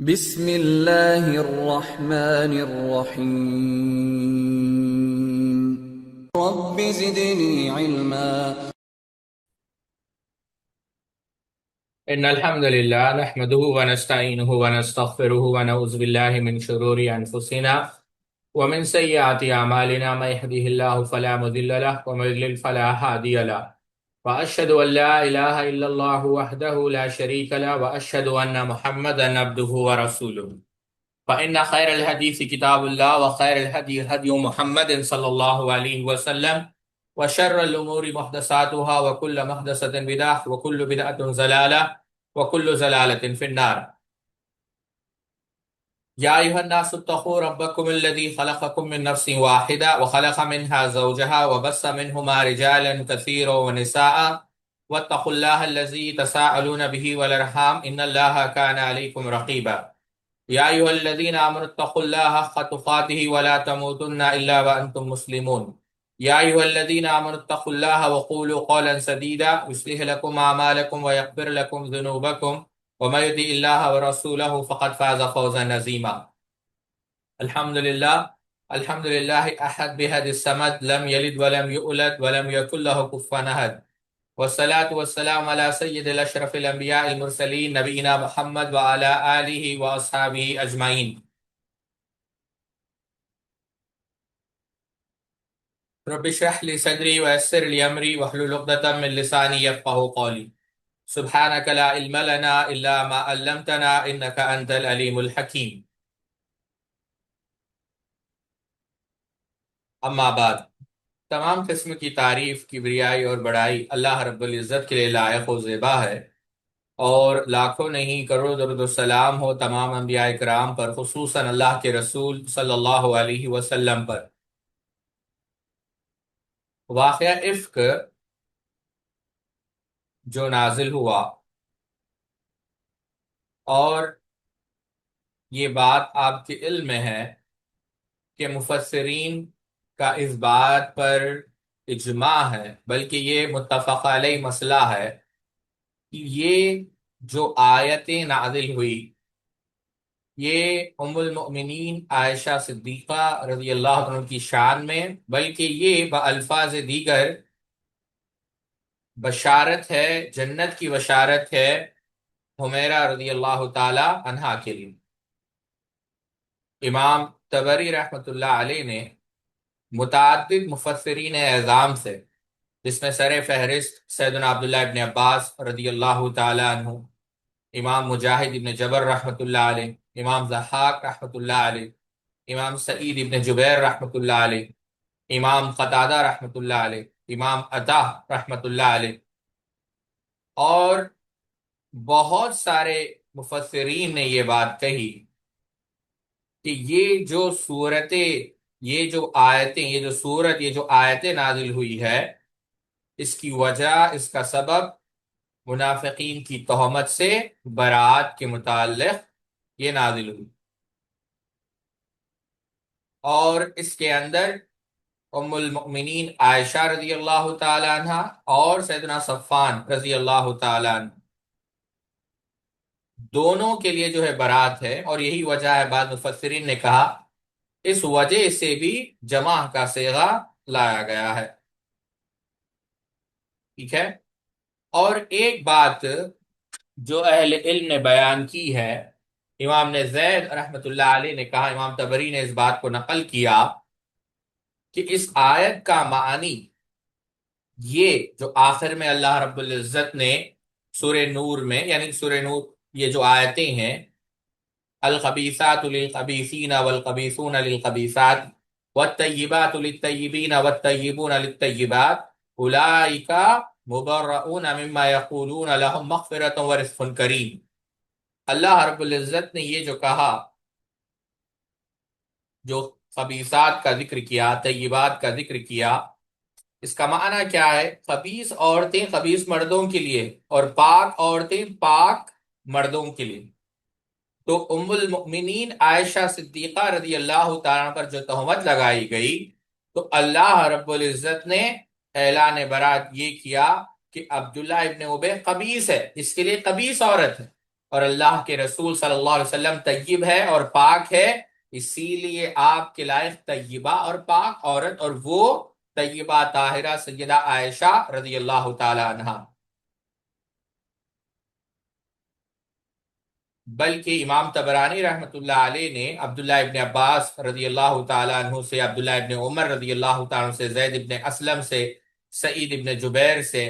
بسم اللہ الرحمن الرحیم رب زدنی علما إن الحمد لله نحمده ونستعينه ونستغفره ونعوذ بالله من شرور أنفسنا ومن سيئات أعمالنا من يهده الله فلا مضل له ومن يضلل فلا هادي له وأشهد أن لا إله إلا الله وحده لا شريك له وأشهد أن محمدا عبده ورسوله فإن خير الحديث كتاب الله وخير الهدي هدي محمد صلى الله عليه وسلم وشر الأمور محدثاتها وكل محدثة بدعة وكل بدعة ضلالة وكل ضلالة في النار. يا أيها الناس اتقوا ربكم الذي خلقكم من نفس واحدة وخلق منها زوجها وبث منهما رجالا كثيرا ونساء واتقوا الله الذي تساءلون به والأرحام إن الله كان عليكم رقيبا. يا أيها الذين آمنوا اتقوا الله حق تقاته ولا تموتن إلا وأنتم مسلمون. يا أيها الذين آمنوا اتقوا الله وقولوا قولا سديدا يصلح لكم أعمالكم ويغفر لكم ذنوبكم ومن يطع الله ورسوله فقد فاز فوزا عظيما. الحمد لله الحمد لله أحد بهد السمد لم يلد ولم يولد ولم يكن له كفوا أحد والصلاة والسلام على سيد الأشرف الأنبياء المرسلين نبينا محمد وعلى آله وأصحابه أجمعين. رب اشرح لي صدري ويسر لي أمري واحلل عقدة من لساني يفقهوا قولي. سبحانك لا علم لنا إلا ما علمتنا إنك أنت العليم الحكيم. اما بعد، تمام قسم کی تعریف، کبریائی اور بڑائی اللہ رب العزت کے لیے لائق و زیبا ہے، اور لاکھوں نہیں کروڑوں درود و سلام ہو تمام انبیاء کرام پر، خصوصاً اللہ کے رسول صلی اللہ علیہ وسلم پر۔ واقعہ افک جو نازل ہوا، اور یہ بات آپ کے علم میں ہے کہ مفسرین کا اس بات پر اجماع ہے، بلکہ یہ متفق علیہ مسئلہ ہے کہ یہ جو آیتیں نازل ہوئی یہ ام المؤمنین عائشہ صدیقہ رضی اللہ عنہ کی شان میں، بلکہ یہ بألفاظ دیگر بشارت ہے، جنت کی بشارت ہے حمیرہ رضی اللہ تعالی عنہا کے لیے۔ امام طبری رحمۃ اللہ علیہ نے متعدد مفسرین اعظام سے، جس میں سر فہرست سیدنا عبداللہ ابن عباس رضی اللہ تعالی عنہ، امام مجاہد ابن جبر رحمۃ اللہ علیہ، امام ضحاک رحمۃ اللہ علیہ، امام سعید ابن جبیر رحمۃ اللہ علیہ، امام قتادہ رحمۃ اللہ علیہ، امام عطا رحمۃ اللہ علیہ، اور بہت سارے مفسرین نے یہ بات کہی کہ یہ جو صورتیں، یہ جو آیتیں، یہ جو صورت، یہ جو آیتیں نازل ہوئی ہے، اس کی وجہ، اس کا سبب منافقین کی تہمت سے برات کے متعلق یہ نازل ہوئی، اور اس کے اندر ام المؤمنین عائشہ رضی اللہ تعالی عنہ اور سیدنا صفان رضی اللہ تعالی عنہ دونوں کے لیے جو ہے برات ہے، اور یہی وجہ ہے، بعض مفسرین نے کہا اس وجہ سے بھی جمع کا صیغہ لایا گیا ہے۔ ٹھیک ہے، اور ایک بات جو اہل علم نے بیان کی ہے، امام نے زید رحمت اللہ علیہ نے کہا، امام طبری نے اس بات کو نقل کیا کہ اس آیت کا معنی یہ جو آخر میں اللہ رب العزت نے سورہ نور میں، یعنی سورہ نور یہ جو آیتیں ہیں، الخبیثات للخبیثین والخبیثون للخبیثات والطیبات للطیبین والطیبون للطیبات اولئک مبرؤون مما یقولون لهم مغفرۃ ورزق کریم۔ اللہ رب العزت نے یہ جو کہا، جو خبیثات کا ذکر کیا، طیبات کا ذکر کیا، اس کا معنی کیا ہے؟ خبیث عورتیں خبیث مردوں کے لیے، اور پاک عورتیں پاک مردوں کے لیے۔ تو ام المؤمنین عائشہ صدیقہ رضی اللہ تعالیٰ پر جو تہمت لگائی گئی، تو اللہ رب العزت نے اعلان برات یہ کیا کہ عبداللہ ابن ابی خبیث ہے، اس کے لیے خبیث عورت ہے۔ اور اللہ کے رسول صلی اللہ علیہ وسلم طیب ہے اور پاک ہے، اسی لیے آپ کے لائق طیبہ اور پاک عورت، اور وہ طیبہ طاہرہ سیدہ عائشہ رضی اللہ تعالی عنہا۔ بلکہ امام طبرانی رحمۃ اللہ علیہ نے عبداللہ ابن عباس رضی اللہ تعالیٰ عنہ سے، عبداللہ ابن عمر رضی اللہ تعالیٰ عنہ سے، زید ابن اسلم سے، سعید ابن جبیر سے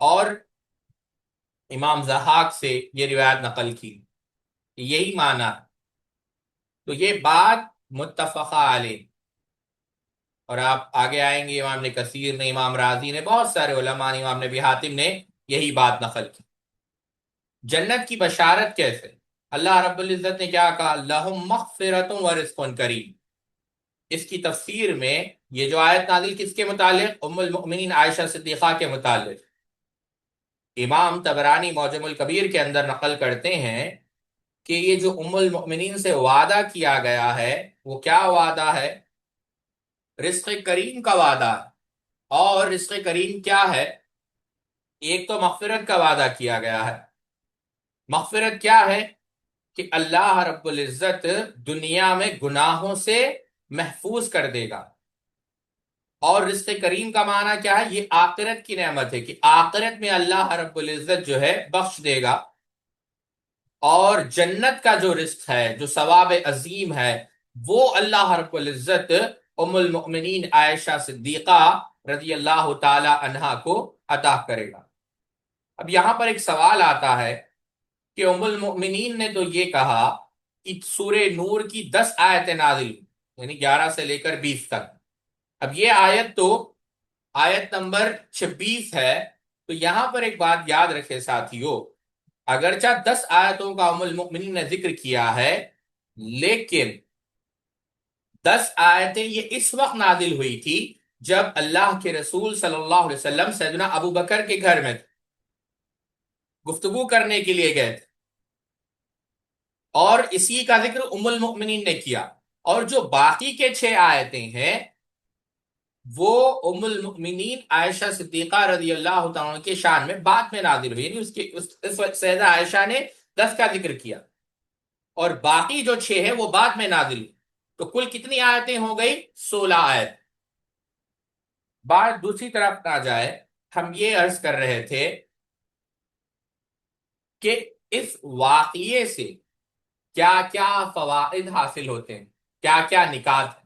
اور امام ضحاک سے یہ روایت نقل کی، یہی معنی ہے۔ تو یہ بات متفقہ علیہ، اور آپ آگے آئیں گے امام نے کثیر نے، امام راضی نے، بہت سارے علماء نے، امام نبی حاتم نے یہی بات نقل کی۔ جنت کی بشارت کیسے؟ اللہ رب العزت نے کیا کہا؟ لَهُم مَغْفِرَةٌ وَرِزْقٌ کریم۔ اس کی تفسیر میں یہ جو آیت نازل کس کے متعلق؟ ام المؤمنین عائشہ صدیقہ کے متعلق۔ امام طبرانی معجم الکبیر کے اندر نقل کرتے ہیں کہ یہ جو ام المؤمنین سے وعدہ کیا گیا ہے وہ کیا وعدہ ہے؟ رزق کریم کا وعدہ ہے۔ اور رزق کریم کیا ہے؟ ایک تو مغفرت کا وعدہ کیا گیا ہے۔ مغفرت کیا ہے؟ کہ اللہ رب العزت دنیا میں گناہوں سے محفوظ کر دے گا۔ اور رزق کریم کا معنی کیا ہے؟ یہ آخرت کی نعمت ہے کہ آخرت میں اللہ رب العزت جو ہے بخش دے گا، اور جنت کا جو رزق ہے، جو ثواب عظیم ہے، وہ اللہ رب العزت ام المؤمنین عائشہ صدیقہ رضی اللہ تعالی عنہا کو عطا کرے گا۔ اب یہاں پر ایک سوال آتا ہے کہ ام المؤمنین نے تو یہ کہا کہ سورہ نور کی 10 آیتیں نازل ہوئی، یعنی 11 سے لے کر 20 تک۔ اب یہ آیت تو آیت نمبر 26 ہے، تو یہاں پر ایک بات یاد رکھے ساتھیو، اگرچہ 10 آیتوں کا ام المؤمنین نے ذکر کیا ہے، لیکن 10 آیتیں یہ اس وقت نازل ہوئی تھی جب اللہ کے رسول صلی اللہ علیہ وسلم سیدنا ابو بکر کے گھر میں تھے، گفتگو کرنے کے لیے گئے تھے، اور اسی کا ذکر ام المؤمنین نے کیا۔ اور جو باقی کے 6 آیتیں ہیں وہ ام المؤمنین عائشہ صدیقہ رضی اللہ تعالیٰ عنہ کے شان میں بعد میں نازل ہوئی، یعنی اس وقت سیدہ عائشہ نے 10 کا ذکر کیا، اور باقی جو 6 ہیں وہ بعد میں نازل ہوئی۔ تو کل کتنی آیتیں ہو گئی؟ 16 آیت۔ بات دوسری طرف نہ جائے، ہم یہ عرض کر رہے تھے کہ اس واقعے سے کیا کیا فوائد حاصل ہوتے ہیں، کیا کیا نکات ہیں۔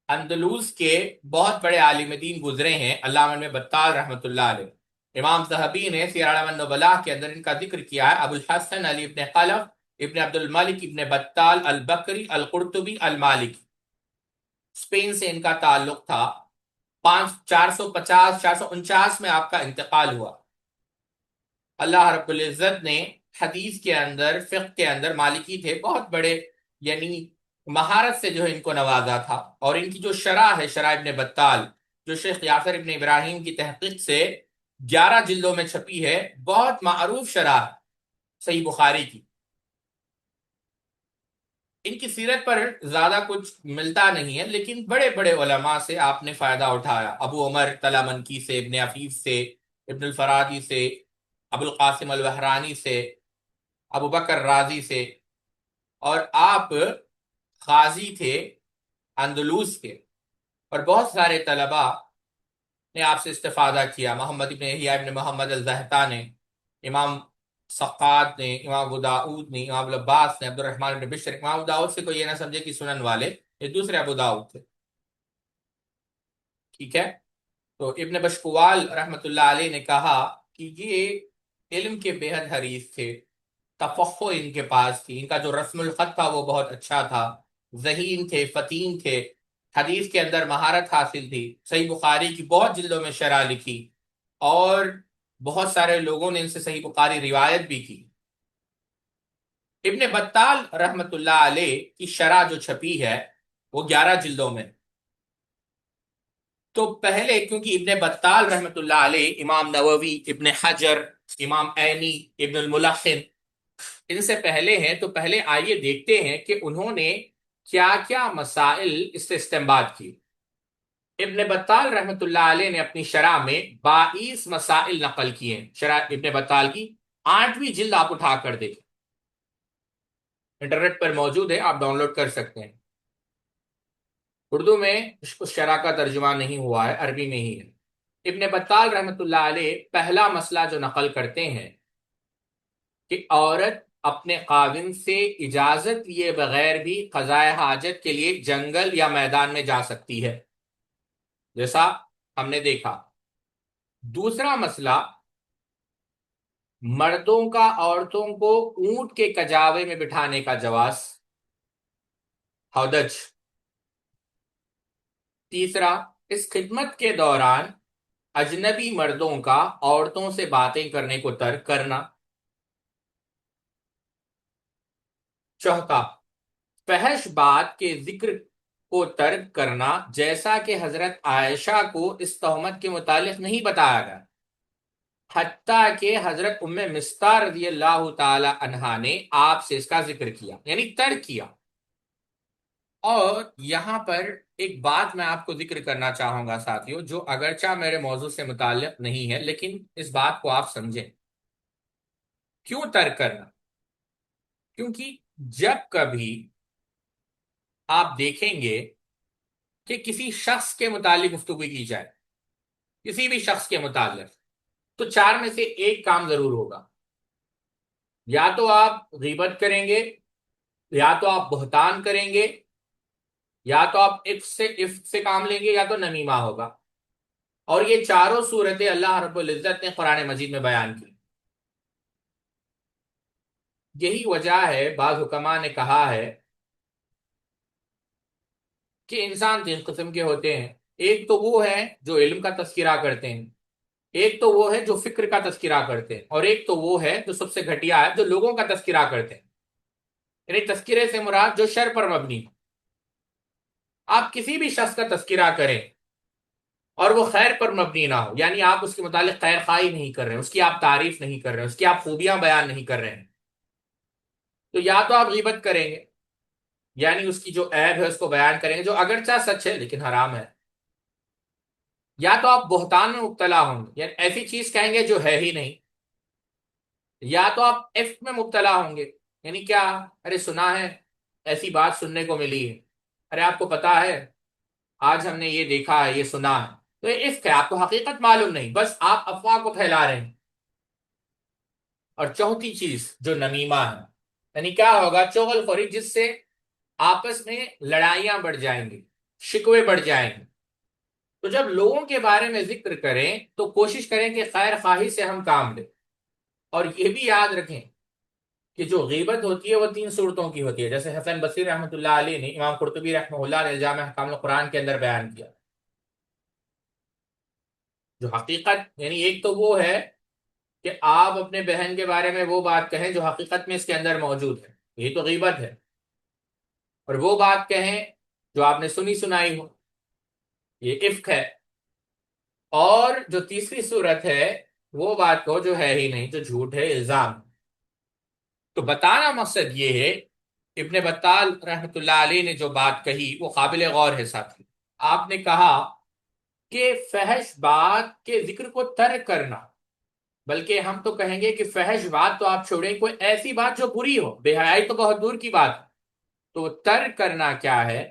اندلوس کے بہت بڑے عالم دین گزرے ہیں، علامہ ابن بطال رحمۃ اللہ علیہ۔ امام ذہبی نے سیر اعلام النبلاء کے اندر ان کا ذکر کیا ہے۔ ابو الحسن علی ابن خلف ابن عبد الملک ابن بطال البکری القرطبی المالکی، اسپین سے ان کا تعلق تھا۔ 450 449 میں آپ کا انتقال ہوا۔ اللہ رب العزت نے حدیث کے اندر، فقہ کے اندر، مالکی تھے بہت بڑے، یعنی مہارت سے جو ہے ان کو نوازا تھا، اور ان کی جو شرح ہے، شرح ابن بطال، جو شیخ یاسر ابن ابراہیم کی تحقیق سے 11 جلدوں میں چھپی ہے، بہت معروف شرح ہے صحیح بخاری کی۔ ان کی سیرت پر زیادہ کچھ ملتا نہیں ہے، لیکن بڑے بڑے علماء سے آپ نے فائدہ اٹھایا، ابو عمر طلامنکی سے، ابن عفیف سے، ابن الفرادی سے، ابو القاسم الوحرانی سے، ابو بکر رازی سے، اور آپ قاضی تھے اندلوس کے، اور بہت سارے طلباء نے آپ سے استفادہ کیا۔ محمد ابن یحییٰ ابن محمد الزہتا نے، امام سقاد نے، امام ابو داؤد نے، امام العباس نے، عبد الرحمن ابن بشر۔ امام ابو داؤد سے کوئی یہ نہ سمجھے کہ سنن والے، یہ دوسرے ابو داؤد تھے، ٹھیک ہے۔ تو ابن بشکوال رحمۃ اللہ علیہ نے کہا کہ یہ علم کے بے حد حریص تھے، تفقہ ان کے پاس تھی، ان کا جو رسم الخط تھا وہ بہت اچھا تھا، ذہین تھے، فتین تھے، حدیث کے اندر مہارت حاصل تھی، صحیح بخاری کی بہت جلدوں میں شرح لکھی، اور بہت سارے لوگوں نے ان سے صحیح بخاری روایت بھی کی۔ ابن بطال رحمت اللہ علیہ کی شرح جو چھپی ہے وہ 11 جلدوں میں۔ تو پہلے کیونکہ ابن بطال رحمت اللہ علیہ، امام نووی، ابن حجر، امام عینی، ابن الملحن ان سے پہلے ہیں، تو پہلے آئیے دیکھتے ہیں کہ انہوں نے کیا کیا مسائل اس سے استنباط کی۔ ابن بطال رحمت اللہ علیہ نے اپنی شرح میں 22 مسائل نقل کیے ہیں، شرح ابن بطال کی 8ویں جلد آپ اٹھا کر دیکھیں، انٹرنیٹ پر موجود ہے، آپ ڈاؤن لوڈ کر سکتے ہیں۔ اردو میں اس شرح کا ترجمہ نہیں ہوا ہے، عربی میں ہی ہے۔ ابن بطال رحمۃ اللہ علیہ پہلا مسئلہ جو نقل کرتے ہیں کہ عورت اپنے خاوند سے اجازت لیے بغیر بھی قضاء حاجت کے لیے جنگل یا میدان میں جا سکتی ہے، جیسا ہم نے دیکھا۔ دوسرا مسئلہ، مردوں کا عورتوں کو اونٹ کے کجاوے میں بٹھانے کا جواز، ہودج۔ تیسرا، اس خدمت کے دوران اجنبی مردوں کا عورتوں سے باتیں کرنے کو ترک کرنا۔ چوتھا، فحش بات کے ذکر کو ترک کرنا، جیسا کہ حضرت عائشہ کو اس تہمت کے متعلق نہیں بتایا گیا، حتیٰ کہ حضرت ام مستہ رضی اللہ تعالی عنہا نے آپ سے اس کا ذکر کیا، یعنی ترک کیا۔ اور یہاں پر ایک بات میں آپ کو ذکر کرنا چاہوں گا ساتھیوں، جو اگرچہ میرے موضوع سے متعلق نہیں ہے، لیکن اس بات کو آپ سمجھیں۔ کیوں ترک کرنا؟ کیونکہ جب کبھی آپ دیکھیں گے کہ کسی شخص کے متعلق گفتگو کی جائے، کسی بھی شخص کے متعلق، تو چار میں سے ایک کام ضرور ہوگا۔ یا تو آپ غیبت کریں گے، یا تو آپ بہتان کریں گے، یا تو آپ عفت سے کام لیں گے، یا تو نمیمہ ہوگا۔ اور یہ چاروں صورتیں اللہ رب العزت نے قرآن مجید میں بیان کی۔ یہی وجہ ہے بعض حکماء نے کہا ہے کہ انسان 3 قسم کے ہوتے ہیں۔ ایک تو وہ ہے جو علم کا تذکرہ کرتے ہیں، ایک تو وہ ہے جو فکر کا تذکرہ کرتے ہیں، اور ایک تو وہ ہے جو سب سے گھٹیا ہے، جو لوگوں کا تذکرہ کرتے ہیں۔ یعنی تذکرے سے مراد جو شر پر مبنی ہو۔ آپ کسی بھی شخص کا تذکرہ کریں اور وہ خیر پر مبنی نہ ہو، یعنی آپ اس کے متعلق خیر خواہی نہیں کر رہے ہیں، اس کی آپ تعریف نہیں کر رہے ہیں، اس کی آپ خوبیاں بیان نہیں کر رہے ہیں، تو یا تو آپ غیبت کریں گے، یعنی اس کی جو عیب ہے اس کو بیان کریں گے، جو اگرچہ سچ ہے لیکن حرام ہے۔ یا تو آپ بہتان میں مبتلا ہوں گے، یعنی ایسی چیز کہیں گے جو ہے ہی نہیں۔ یا تو آپ عفت میں مبتلا ہوں گے، یعنی کیا؟ ارے سنا ہے، ایسی بات سننے کو ملی ہے، ارے آپ کو پتا ہے آج ہم نے یہ دیکھا ہے، یہ سنا ہے، تو یہ عفت ہے، آپ کو حقیقت معلوم نہیں، بس آپ افواہ کو پھیلا رہے ہیں۔ اور چوتھی چیز جو نمیمہ ہے، یعنی کیا ہوگا؟ چغل خوری، جس سے آپس میں لڑائیاں بڑھ جائیں گی، شکوے بڑھ جائیں گے۔ تو جب لوگوں کے بارے میں ذکر کریں تو کوشش کریں کہ خیر خواہی سے ہم کام لیں۔ اور یہ بھی یاد رکھیں کہ جو غیبت ہوتی ہے وہ 3 صورتوں کی ہوتی ہے، جیسے حسن بصری رحمۃ اللہ علیہ نے، امام قرطبی رحمہ اللہ نے الجامع احکام القرآن کے اندر بیان کیا۔ جو حقیقت، یعنی ایک تو وہ ہے کہ آپ اپنے بہن کے بارے میں وہ بات کہیں جو حقیقت میں اس کے اندر موجود ہے، یہ تو غیبت ہے۔ اور وہ بات کہیں جو آپ نے سنی سنائی ہو، یہ عفق ہے۔ اور جو تیسری صورت ہے، وہ بات کو جو ہے ہی نہیں، جو جھوٹ ہے، الزام۔ تو بتانا مقصد یہ ہے، ابن بطال رحمۃ اللہ علیہ نے جو بات کہی وہ قابل غور ہے ساتھی۔ آپ نے کہا کہ فحش بات کے ذکر کو ترک کرنا، بلکہ ہم تو کہیں گے کہ فحش بات تو آپ چھوڑیں، کوئی ایسی بات جو بری ہو، بے حیائی تو بہت دور کی بات ہے، تو ترک کرنا کیا ہے؟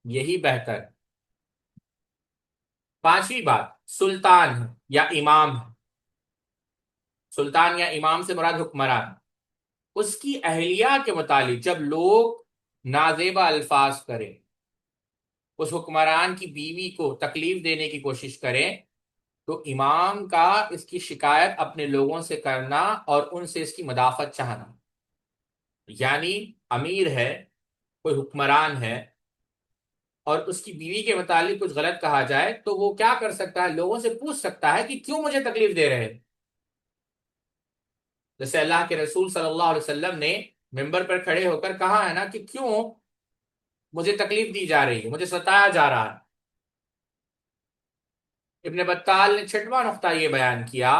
یہی بہتر۔ پانچویں بات، سلطان ہے یا امام ہے، سلطان یا امام سے مراد حکمران، اس کی اہلیہ کے متعلق جب لوگ نازیبا الفاظ کریں، اس حکمران کی بیوی کو تکلیف دینے کی کوشش کریں، تو امام کا اس کی شکایت اپنے لوگوں سے کرنا اور ان سے اس کی مدافعت چاہنا۔ یعنی امیر ہے، کوئی حکمران ہے، اور اس کی بیوی کے متعلق کچھ غلط کہا جائے تو وہ کیا کر سکتا ہے؟ لوگوں سے پوچھ سکتا ہے کہ کیوں مجھے تکلیف دے رہے ہیں؟ جیسے اللہ کے رسول صلی اللہ علیہ وسلم نے ممبر پر کھڑے ہو کر کہا ہے نا کہ کیوں مجھے تکلیف دی جا رہی ہے، مجھے ستایا جا رہا ہے۔ ابن بطال نے 6واں نقطہ یہ بیان کیا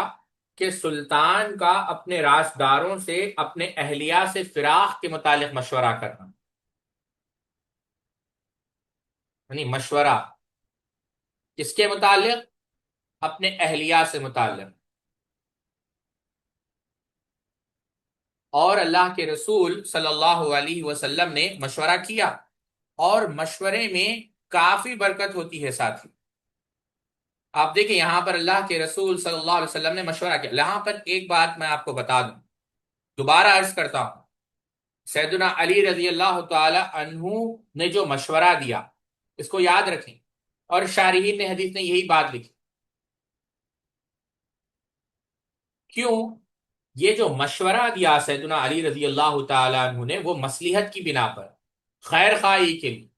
کہ سلطان کا اپنے رازداروں سے، اپنے اہلیہ سے فراق کے متعلق مشورہ کرنا، یعنی مشورہ کس کے متعلق؟ اپنے اہلیہ سے متعلق۔ اور اللہ کے رسول صلی اللہ علیہ وسلم نے مشورہ کیا، اور مشورے میں کافی برکت ہوتی ہے ساتھی۔ آپ دیکھیں یہاں پر اللہ کے رسول صلی اللہ علیہ وسلم نے مشورہ کیا۔ یہاں پر ایک بات میں آپ کو بتا دوں، دوبارہ عرض کرتا ہوں، سیدنا علی رضی اللہ تعالی عنہ نے جو مشورہ دیا اس کو یاد رکھیں، اور شارحین نے حدیث نے یہی بات لکھی۔ کیوں؟ یہ جو مشورہ دیا سیدنا علی رضی اللہ تعالی عنہ نے، وہ مصلحت کی بنا پر، خیر خواہی کے لیے،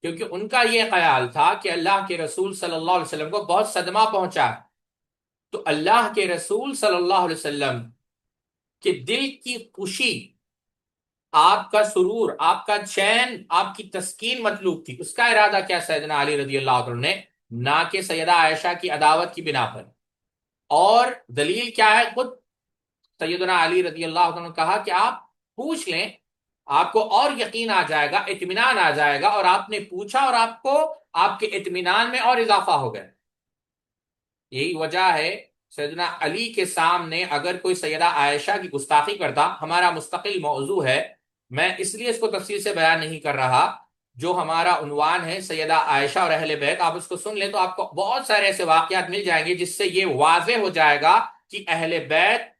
کیونکہ ان کا یہ خیال تھا کہ اللہ کے رسول صلی اللہ علیہ وسلم کو بہت صدمہ پہنچا ہے، تو اللہ کے رسول صلی اللہ علیہ وسلم کے دل کی خوشی، آپ کا سرور، آپ کا چین، آپ کی تسکین مطلوب تھی۔ اس کا ارادہ کیا سیدنا علی رضی اللہ عنہ نے، نہ کہ سیدہ عائشہ کی عداوت کی بنا پر۔ اور دلیل کیا ہے؟ خود سیدنا علی رضی اللہ عنہ نے کہا کہ آپ پوچھ لیں، آپ کو اور یقین آ جائے گا، اطمینان آ جائے گا، اور آپ نے پوچھا اور آپ کو آپ کے اطمینان میں اور اضافہ ہو گیا۔ یہی وجہ ہے سیدنا علی کے سامنے اگر کوئی سیدہ عائشہ کی گستاخی کرتا، ہمارا مستقل موضوع ہے، میں اس لیے اس کو تفصیل سے بیان نہیں کر رہا، جو ہمارا عنوان ہے سیدہ عائشہ اور اہل بیت، آپ اس کو سن لیں تو آپ کو بہت سارے ایسے واقعات مل جائیں گے جس سے یہ واضح ہو جائے گا کہ اہل بیت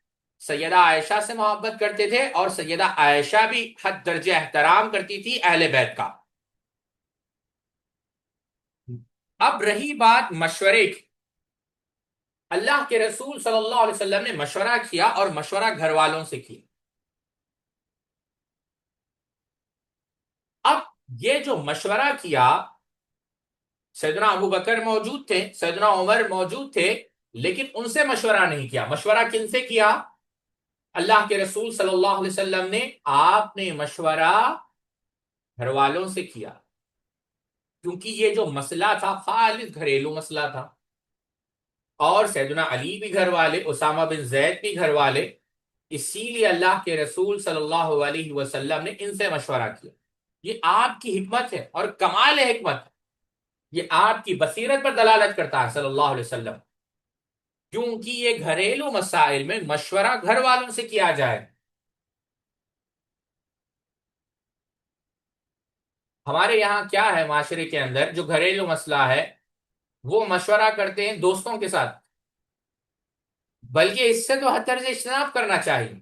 سیدہ عائشہ سے محبت کرتے تھے، اور سیدہ عائشہ بھی حد درجہ احترام کرتی تھی اہل بیت کا۔ اب رہی بات مشورے کی، اللہ کے رسول صلی اللہ علیہ وسلم نے مشورہ کیا، اور مشورہ گھر والوں سے کیا۔ اب یہ جو مشورہ کیا، سیدنا ابو بکر موجود تھے، سیدنا عمر موجود تھے، لیکن ان سے مشورہ نہیں کیا۔ مشورہ کن سے کیا؟ اللہ کے رسول صلی اللہ علیہ وسلم نے، آپ نے مشورہ گھر والوں سے کیا، کیونکہ یہ جو مسئلہ تھا خالص گھریلو مسئلہ تھا، اور سیدنا علی بھی گھر والے، اسامہ بن زید بھی گھر والے، اسی لیے اللہ کے رسول صلی اللہ علیہ وسلم نے ان سے مشورہ کیا۔ یہ آپ کی حکمت ہے اور کمال حکمت ہے، یہ آپ کی بصیرت پر دلالت کرتا ہے صلی اللہ علیہ وسلم، کیونکہ یہ گھریلو مسائل میں مشورہ گھر والوں سے کیا جائے۔ ہمارے یہاں کیا ہے معاشرے کے اندر، جو گھریلو مسئلہ ہے وہ مشورہ کرتے ہیں دوستوں کے ساتھ، بلکہ اس سے تو حد درجہ اجتناب کرنا چاہیے،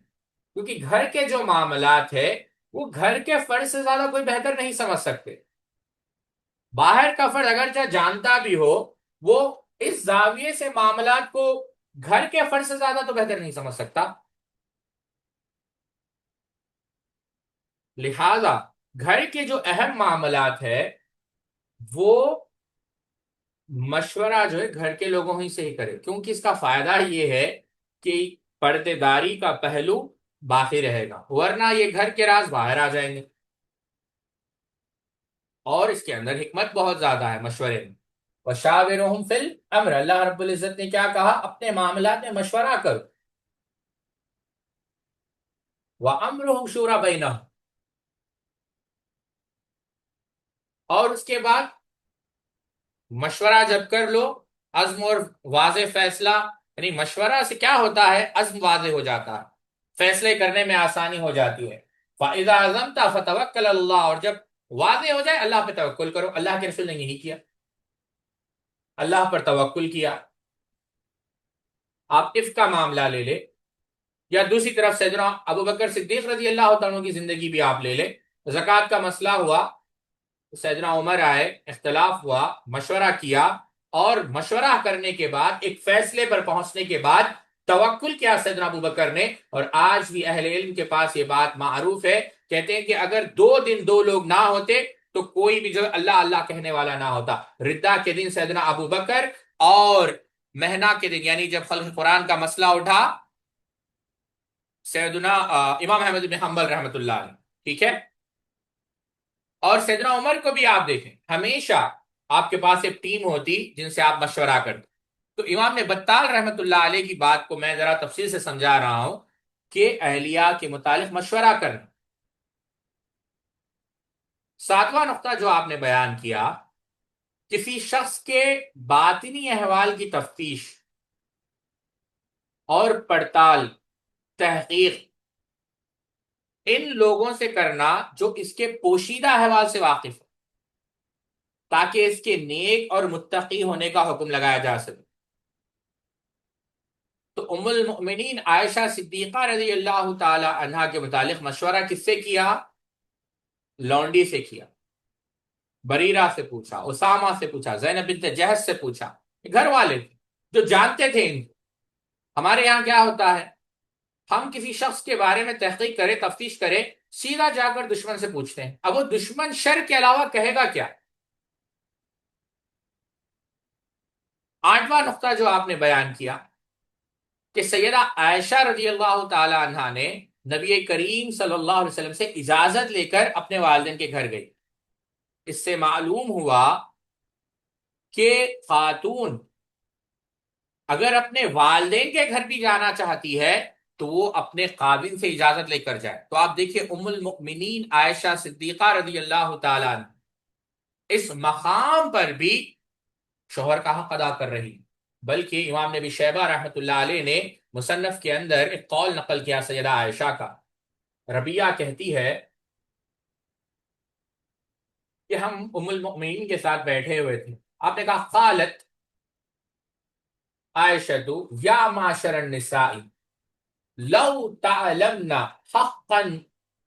کیونکہ گھر کے جو معاملات ہے وہ گھر کے فرد سے زیادہ کوئی بہتر نہیں سمجھ سکتے۔ باہر کا فرد اگرچہ جانتا بھی ہو، وہ اس زاویے سے معاملات کو گھر کے فرد سے زیادہ تو بہتر نہیں سمجھ سکتا۔ لہذا گھر کے جو اہم معاملات ہے وہ مشورہ جو ہے گھر کے لوگوں ہی سے ہی کرے، کیونکہ اس کا فائدہ یہ ہے کہ پردے داری کا پہلو باقی رہے گا، ورنہ یہ گھر کے راز باہر آ جائیں گے۔ اور اس کے اندر حکمت بہت زیادہ ہے مشورے میں۔ وَشَاوِرُهُمْ فِي الْأَمْرِ، اللہ رب العزت نے کیا کہا؟ اپنے معاملات میں مشورہ کرو۔ وَأَمْرُهُمْ شُورَى بَيْنَهُمْ، اور اس کے بعد مشورہ جب کر لو، عزم اور واضح فیصلہ، یعنی مشورہ سے کیا ہوتا ہے؟ عزم واضح ہو جاتا ہے، فیصلے کرنے میں آسانی ہو جاتی ہے۔ فَإِذَا عَزَمْتَ فَتَوَكَّلْ عَلَى اللَّهِ، اور جب واضح ہو جائے اللہ پہ توکل کرو۔ اللہ کے رسول نے یہی کیا، اللہ پر توکل کیا۔ آپ عفق کا معاملہ لے لے، یا دوسری طرف سیدنا ابو بکر صدیق رضی اللہ تعالیٰ کی زندگی بھی آپ لے لے، زکوٰۃ کا مسئلہ ہوا، سیدنا عمر آئے، اختلاف ہوا، مشورہ کیا، اور مشورہ کرنے کے بعد ایک فیصلے پر پہنچنے کے بعد توکل کیا سیدنا ابو بکر نے۔ اور آج بھی اہل علم کے پاس یہ بات معروف ہے، کہتے ہیں کہ اگر 2 دن 2 لوگ نہ ہوتے تو کوئی بھی جو اللہ اللہ کہنے والا نہ ہوتا۔ ردہ کے دن سیدنا ابو بکر، اور مہنا کے دن یعنی جب خلق قرآن کا مسئلہ اٹھا سیدنا امام احمد بن حنبل رحمۃ اللہ علیہ، ٹھیک ہے۔ اور سیدنا عمر کو بھی آپ دیکھیں، ہمیشہ آپ کے پاس ایک ٹیم ہوتی جن سے آپ مشورہ کرتے۔ تو امام نے بطال رحمۃ اللہ علیہ کی بات کو میں ذرا تفصیل سے سمجھا رہا ہوں کہ اہلیہ کے متعلق مشورہ کرنا۔ 7واں نقطہ جو آپ نے بیان کیا، کسی شخص کے باطنی احوال کی تفتیش اور پڑتال، تحقیق، ان لوگوں سے کرنا جو اس کے پوشیدہ احوال سے واقف ہے، تاکہ اس کے نیک اور متقی ہونے کا حکم لگایا جا سکے۔ تو ام المؤمنین عائشہ صدیقہ رضی اللہ تعالی عنہا کے متعلق مشورہ کس سے کیا؟ لونڈی سے کیا، بریرہ سے پوچھا، اسامہ سے پوچھا، زینب بنت جہش سے پوچھا، گھر والے تھے جو جانتے تھے ان کو۔ ہمارے یہاں کیا ہوتا ہے، ہم کسی شخص کے بارے میں تحقیق کریں، تفتیش کریں، سیدھا جا کر دشمن سے پوچھتے ہیں، اب وہ دشمن شر کے علاوہ کہے گا کیا؟ آٹھواں نقطہ جو آپ نے بیان کیا کہ سیدہ عائشہ رضی اللہ تعالی عنہا نے نبی کریم صلی اللہ علیہ وسلم سے اجازت لے کر اپنے والدین کے گھر گئی۔ اس سے معلوم ہوا کہ خاتون اگر اپنے والدین کے گھر بھی جانا چاہتی ہے تو وہ اپنے خاوند سے اجازت لے کر جائے۔ تو آپ دیکھیے ام المؤمنین عائشہ صدیقہ رضی اللہ تعالی عنہ اس مقام پر بھی شوہر کا حق ادا کر رہی، بلکہ امام نبی شیبہ رحمۃ اللہ علیہ نے مصنف کے اندر ایک قول نقل کیا سیدہ عائشہ کا۔ ربیہ کہتی ہے کہ ہم ام المؤمنین کے ساتھ بیٹھے ہوئے تھے، آپ نے کہا قالت عائشہ یا معاشر النساء لو تعلمن حقا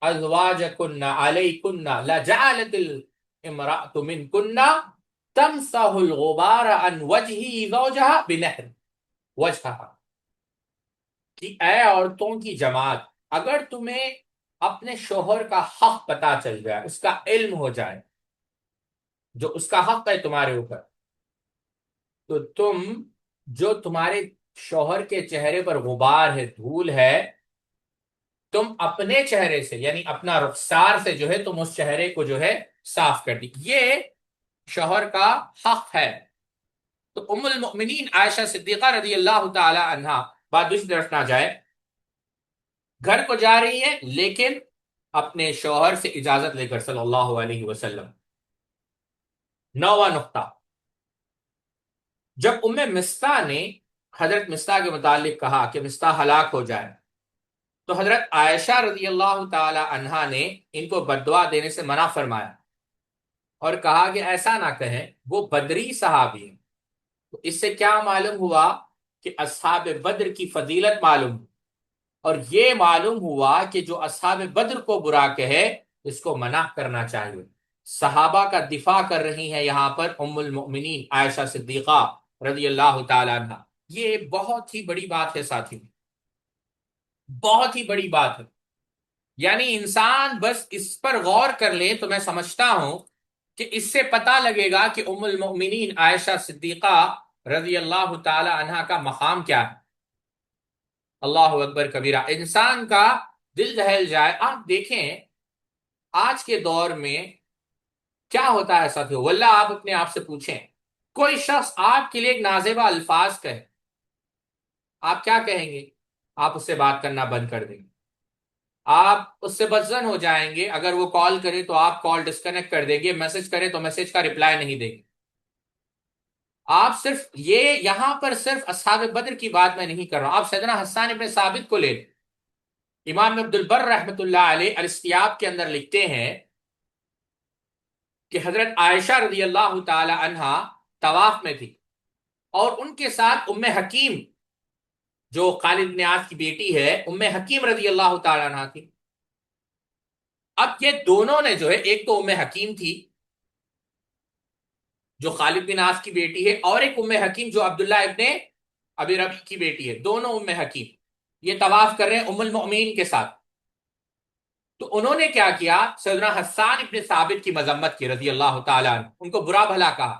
ازواجكن عليكن لجعلت الامرأة منكن تمسح الغبار عن وجه زوجها بنهر وجهها، کہ اے عورتوں کی جماعت، اگر تمہیں اپنے شوہر کا حق پتا چل جائے، اس کا علم ہو جائے، جو اس کا حق ہے تمہارے اوپر، تو تم جو تمہارے شوہر کے چہرے پر غبار ہے، دھول ہے، تم اپنے چہرے سے یعنی اپنا رخسار سے جو ہے تم اس چہرے کو جو ہے صاف کر دی۔ یہ شوہر کا حق ہے۔ تو ام المؤمنین عائشہ صدیقہ رضی اللہ تعالی عنہا، بات دوسری طرف نہ جائے، گھر کو جا رہی ہے لیکن اپنے شوہر سے اجازت لے کر صلی اللہ علیہ وسلم۔ نواں نقطہ، جب ام مستح نے حضرت مستح کے متعلق کہا کہ مستح ہلاک ہو جائے، تو حضرت عائشہ رضی اللہ تعالی عنہا نے ان کو بددعا دینے سے منع فرمایا اور کہا کہ ایسا نہ کہیں، وہ بدری صحابی ہیں۔ تو اس سے کیا معلوم ہوا کہ اصحاب بدر کی فضیلت معلوم، اور یہ معلوم ہوا کہ جو اصحاب بدر کو برا کہے اس کو منع کرنا چاہیے۔ صحابہ کا دفاع کر رہی ہیں یہاں پر ام المؤمنین عائشہ صدیقہ رضی اللہ تعالی عنہ۔ یہ بہت ہی بڑی بات ہے ساتھی، بہت ہی بڑی بات ہے۔ یعنی انسان بس اس پر غور کر لے تو میں سمجھتا ہوں کہ اس سے پتہ لگے گا کہ ام المؤمنین عائشہ صدیقہ رضی اللہ تعالی عنہ کا مقام کیا ہے۔ اللہ اکبر کبیرہ، انسان کا دل دہل جائے۔ آپ دیکھیں آج کے دور میں کیا ہوتا ہے ساتھیو، واللہ آپ اپنے آپ سے پوچھیں، کوئی شخص آپ کے لیے ایک نازیبہ الفاظ کہے، آپ کیا کہیں گے؟ آپ اس سے بات کرنا بند کر دیں گے، آپ اس سے بدظن ہو جائیں گے، اگر وہ کال کرے تو آپ کال ڈسکنیکٹ کر دیں گے، میسج کرے تو میسج کا رپلائی نہیں دیں گے۔ آپ صرف یہ یہاں پر صرف اصحاب بدر کی بات میں نہیں کر رہا ہوں، آپ سیدنا حسان ابن ثابت کو لے لیں۔ امام عبد البر رحمۃ اللہ علیہ الاستیاب کے اندر لکھتے ہیں کہ حضرت عائشہ رضی اللہ تعالی عنہا طواف میں تھی اور ان کے ساتھ ام حکیم جو خالد بن عاص کی بیٹی ہے، ام حکیم رضی اللہ تعالی عنہا تھی۔ اب یہ دونوں نے جو ہے، ایک تو ام حکیم تھی جو خالد بن عاص کی بیٹی ہے، اور ایک ام حکیم جو عبداللہ ابن ابی ربیع کی بیٹی ہے، دونوں ام حکیم یہ طواف کر رہے ہیں ام المؤمنین کے ساتھ۔ تو انہوں نے کیا کیا، سیدنا حسان ابن ثابت کی مذمت کی رضی اللہ تعالی عنہ، ان کو برا بھلا کہا۔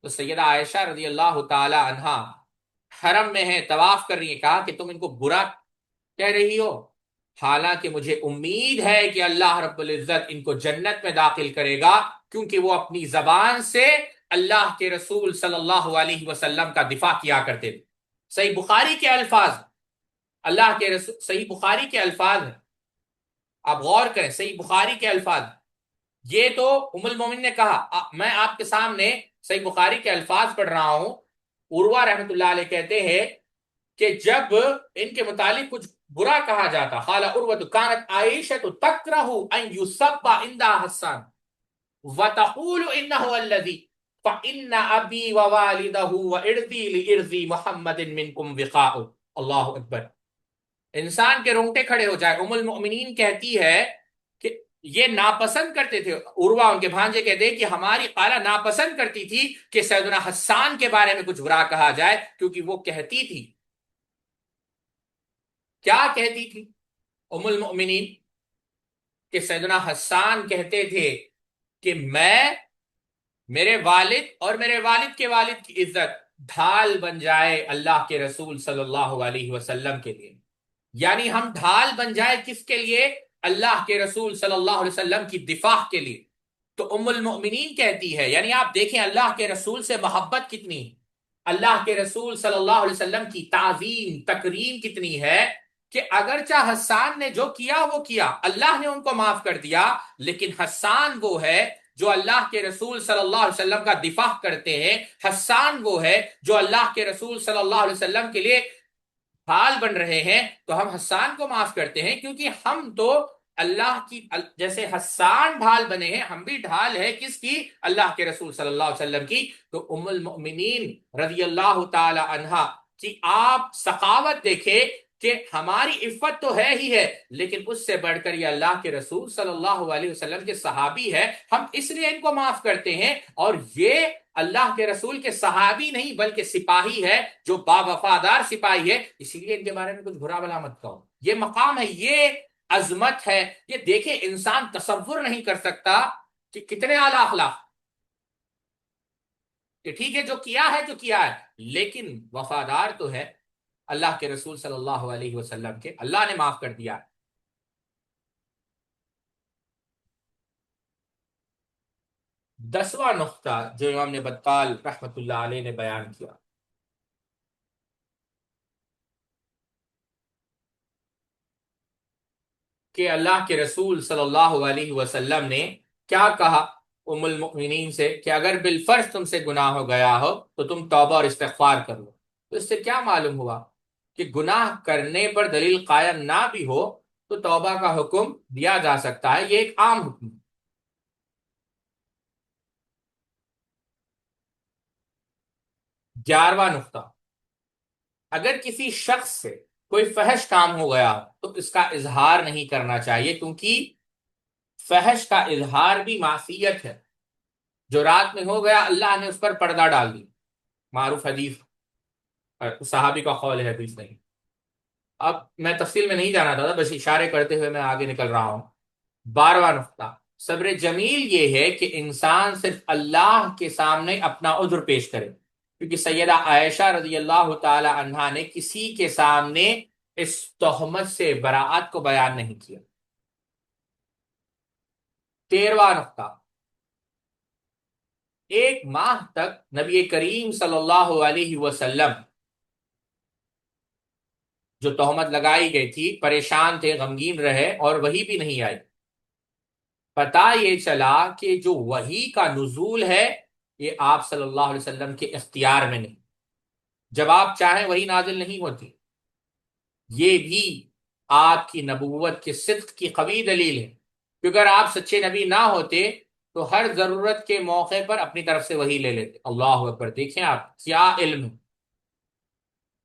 تو سیدہ عائشہ رضی اللہ تعالی عنہا حرم میں ہے، طواف کر رہی ہے، کہا کہ تم ان کو برا کہہ رہی ہو، حالانکہ مجھے امید ہے کہ اللہ رب العزت ان کو جنت میں داخل کرے گا، کیونکہ وہ اپنی زبان سے اللہ کے رسول صلی اللہ علیہ وسلم کا دفاع کیا کرتے تھے۔ صحیح بخاری کے الفاظ، اللہ کے رسول، صحیح بخاری کے الفاظ ہیں، آپ غور کریں، صحیح بخاری کے الفاظ۔ یہ تو ام المومن نے کہا، میں آپ کے سامنے صحیح بخاری کے الفاظ پڑھ رہا ہوں۔ عروہ رحمۃ اللہ علیہ کہتے ہیں کہ جب ان کے متعلق کچھ برا کہا جاتا. قال عروۃ كانت عائشة تكره ان يسب عندها حسان وتقول انه الذي فان ابي ووالده وارضي لارضي محمد منكم وقاء. اللہ اکبر. انسان کے رونگٹے کھڑے ہو جائے. ام المؤمنین کہتی ہے کہ یہ ناپسند کرتے تھے. عروہ ان کے بھانجے کہتے ہیں کہ ہماری خالہ ناپسند کرتی تھی کہ سیدنا حسان کے بارے میں کچھ برا کہا جائے، کیونکہ وہ کہتی تھی. کیا کہتی تھی ام المؤمنین؟ کہ سیدنا حسان کہتے تھے کہ میرے والد اور میرے والد کے والد کی عزت ڈھال بن جائے اللہ کے رسول صلی اللہ علیہ وسلم کے لیے. یعنی ہم ڈھال بن جائے کس کے لیے؟ اللہ کے رسول صلی اللہ علیہ وسلم کی دفاع کے لیے. تو ام المؤمنین کہتی ہے، یعنی آپ دیکھیں اللہ کے رسول سے محبت کتنی، اللہ کے رسول صلی اللہ علیہ وسلم کی تعظیم تکریم کتنی ہے، کہ اگرچہ حسان نے جو کیا وہ کیا، اللہ نے ان کو معاف کر دیا، لیکن حسان وہ ہے جو اللہ کے رسول صلی اللہ علیہ وسلم کا دفاع کرتے ہیں. حسان وہ ہے جو اللہ کے رسول صلی اللہ علیہ وسلم کے لیے ڈھال بن رہے ہیں. تو ہم حسان کو معاف کرتے ہیں کیونکہ ہم تو اللہ کی جیسے حسان ڈھال بنے ہیں، ہم بھی ڈھال ہے کس کی؟ اللہ کے رسول صلی اللہ علیہ وسلم کی. تو ام المؤمنین رضی اللہ تعالی عنہا کی آپ سخاوت دیکھیں کہ ہماری عفت تو ہے ہی ہے، لیکن اس سے بڑھ کر یہ اللہ کے رسول صلی اللہ علیہ وسلم کے صحابی ہے، ہم اس لیے ان کو معاف کرتے ہیں. اور یہ اللہ کے رسول کے صحابی نہیں بلکہ سپاہی ہے، جو باوفادار سپاہی ہے، اسی لیے ان کے بارے میں کچھ برا بھلا مت کہو. یہ مقام ہے، یہ عظمت ہے. یہ دیکھیں انسان تصور نہیں کر سکتا کہ کتنے اعلیٰ اخلاق. کہ ٹھیک ہے جو کیا ہے جو کیا ہے، لیکن وفادار تو ہے اللہ کے رسول صلی اللہ علیہ وسلم کے. اللہ نے معاف کر دیا. 10واں نقطہ جو امام نے بطال رحمت اللہ علیہ نے بیان کیا، کہ اللہ کے رسول صلی اللہ علیہ وسلم نے کیا کہا ام المؤمنین سے کہ اگر بالفرض تم سے گناہ ہو گیا ہو تو تم توبہ اور استغفار کر لو. تو اس سے کیا معلوم ہوا کہ گناہ کرنے پر دلیل قائم نہ بھی ہو تو توبہ کا حکم دیا جا سکتا ہے. یہ ایک عام حکم ہے. 11واں نقطہ، اگر کسی شخص سے کوئی فحش کام ہو گیا تو اس کا اظہار نہیں کرنا چاہیے، کیونکہ فحش کا اظہار بھی معصیت ہے. جو رات میں ہو گیا اللہ نے اس پر پردہ ڈال دی، معروف حدیث صحابی کا قول ہے، حدیث نہیں. اب میں تفصیل میں نہیں جانا تھا، بس اشارے کرتے ہوئے میں آگے نکل رہا ہوں. 12واں نقطہ، صبر جمیل یہ ہے کہ انسان صرف اللہ کے سامنے اپنا عذر پیش کرے، کیونکہ سیدہ عائشہ رضی اللہ تعالی عنہا نے کسی کے سامنے اس تہمت سے براعت کو بیان نہیں کیا. 13واں نقطہ، ایک ماہ تک نبی کریم صلی اللہ علیہ وسلم جو تہمت لگائی گئی تھی پریشان تھے، غمگین رہے، اور وہی بھی نہیں آئی. پتہ یہ چلا کہ جو وحی کا نزول ہے یہ آپ صلی اللہ علیہ وسلم کے اختیار میں نہیں. جب آپ چاہیں وہی نازل نہیں ہوتی. یہ بھی آپ کی نبوت کے صدق کی قوی دلیل ہے، کیونکہ اگر آپ سچے نبی نہ ہوتے تو ہر ضرورت کے موقع پر اپنی طرف سے وحی لے لیتے. اللہ اکبر. دیکھیں آپ کیا علم ہے.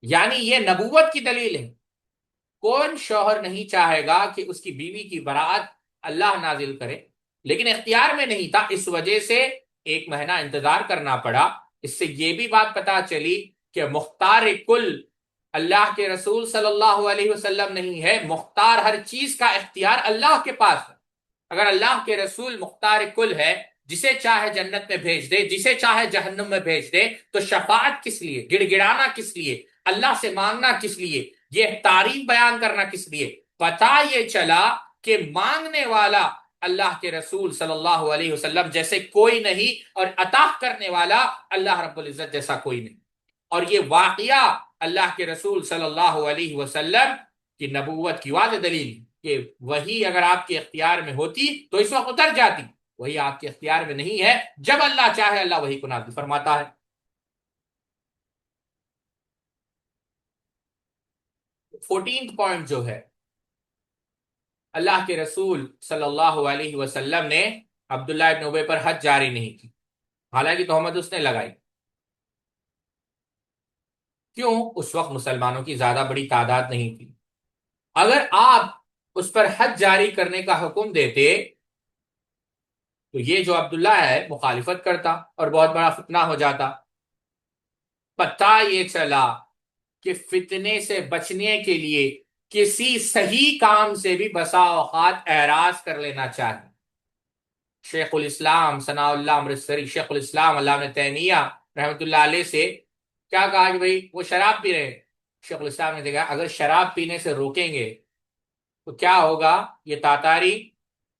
یعنی یہ نبوت کی دلیل ہے. کون شوہر نہیں چاہے گا کہ اس کی بیوی کی برات اللہ نازل کرے، لیکن اختیار میں نہیں تھا، اس وجہ سے 1 مہینہ انتظار کرنا پڑا. اس سے یہ بھی بات پتا چلی کہ مختار کل اللہ کے رسول صلی اللہ علیہ وسلم نہیں ہے. مختار ہر چیز کا اختیار اللہ کے پاس ہے. اگر اللہ کے رسول مختار کل ہے، جسے چاہے جنت میں بھیج دے، جسے چاہے جہنم میں بھیج دے، تو شفاعت کس لیے، گڑ گڑانا کس لیے، اللہ سے مانگنا کس لیے، یہ تعریف بیان کرنا کس لیے؟ پتہ یہ چلا کہ مانگنے والا اللہ کے رسول صلی اللہ علیہ وسلم جیسے کوئی نہیں، اور عطا کرنے والا اللہ رب العزت جیسا کوئی نہیں. اور یہ واقعہ اللہ کے رسول صلی اللہ علیہ وسلم کی نبوت کی واضح دلیل کہ وہی اگر آپ کے اختیار میں ہوتی تو اس وقت اتر جاتی. وہی آپ کے اختیار میں نہیں ہے. جب اللہ چاہے اللہ وہی کو نازل فرماتا ہے. 14th پوائنٹ جو ہے، اللہ کے رسول صلی اللہ علیہ وسلم نے عبداللہ ابن ابی پر حد جاری نہیں کی، حالانکہ تہمت اس نے لگائی۔ کیوں؟ اس وقت مسلمانوں کی زیادہ بڑی تعداد نہیں تھی۔ اگر آپ اس پر حد جاری کرنے کا حکم دیتے تو یہ جو عبداللہ ہے مخالفت کرتا اور بہت بڑا فتنہ ہو جاتا۔ پتہ یہ چلا کہ فتنے سے بچنے کے لیے کسی صحیح کام سے بھی بسا اوقات اعراض کر لینا چاہیے۔ شیخ الاسلام ثناء اللہ امرتسری، شیخ الاسلام علامہ تیمیہ رحمۃ اللہ علیہ سے کیا کہا کہ بھئی وہ شراب پی رہے ہیں۔ شیخ الاسلام نے دیکھا اگر شراب پینے سے روکیں گے تو کیا ہوگا، یہ تاتاری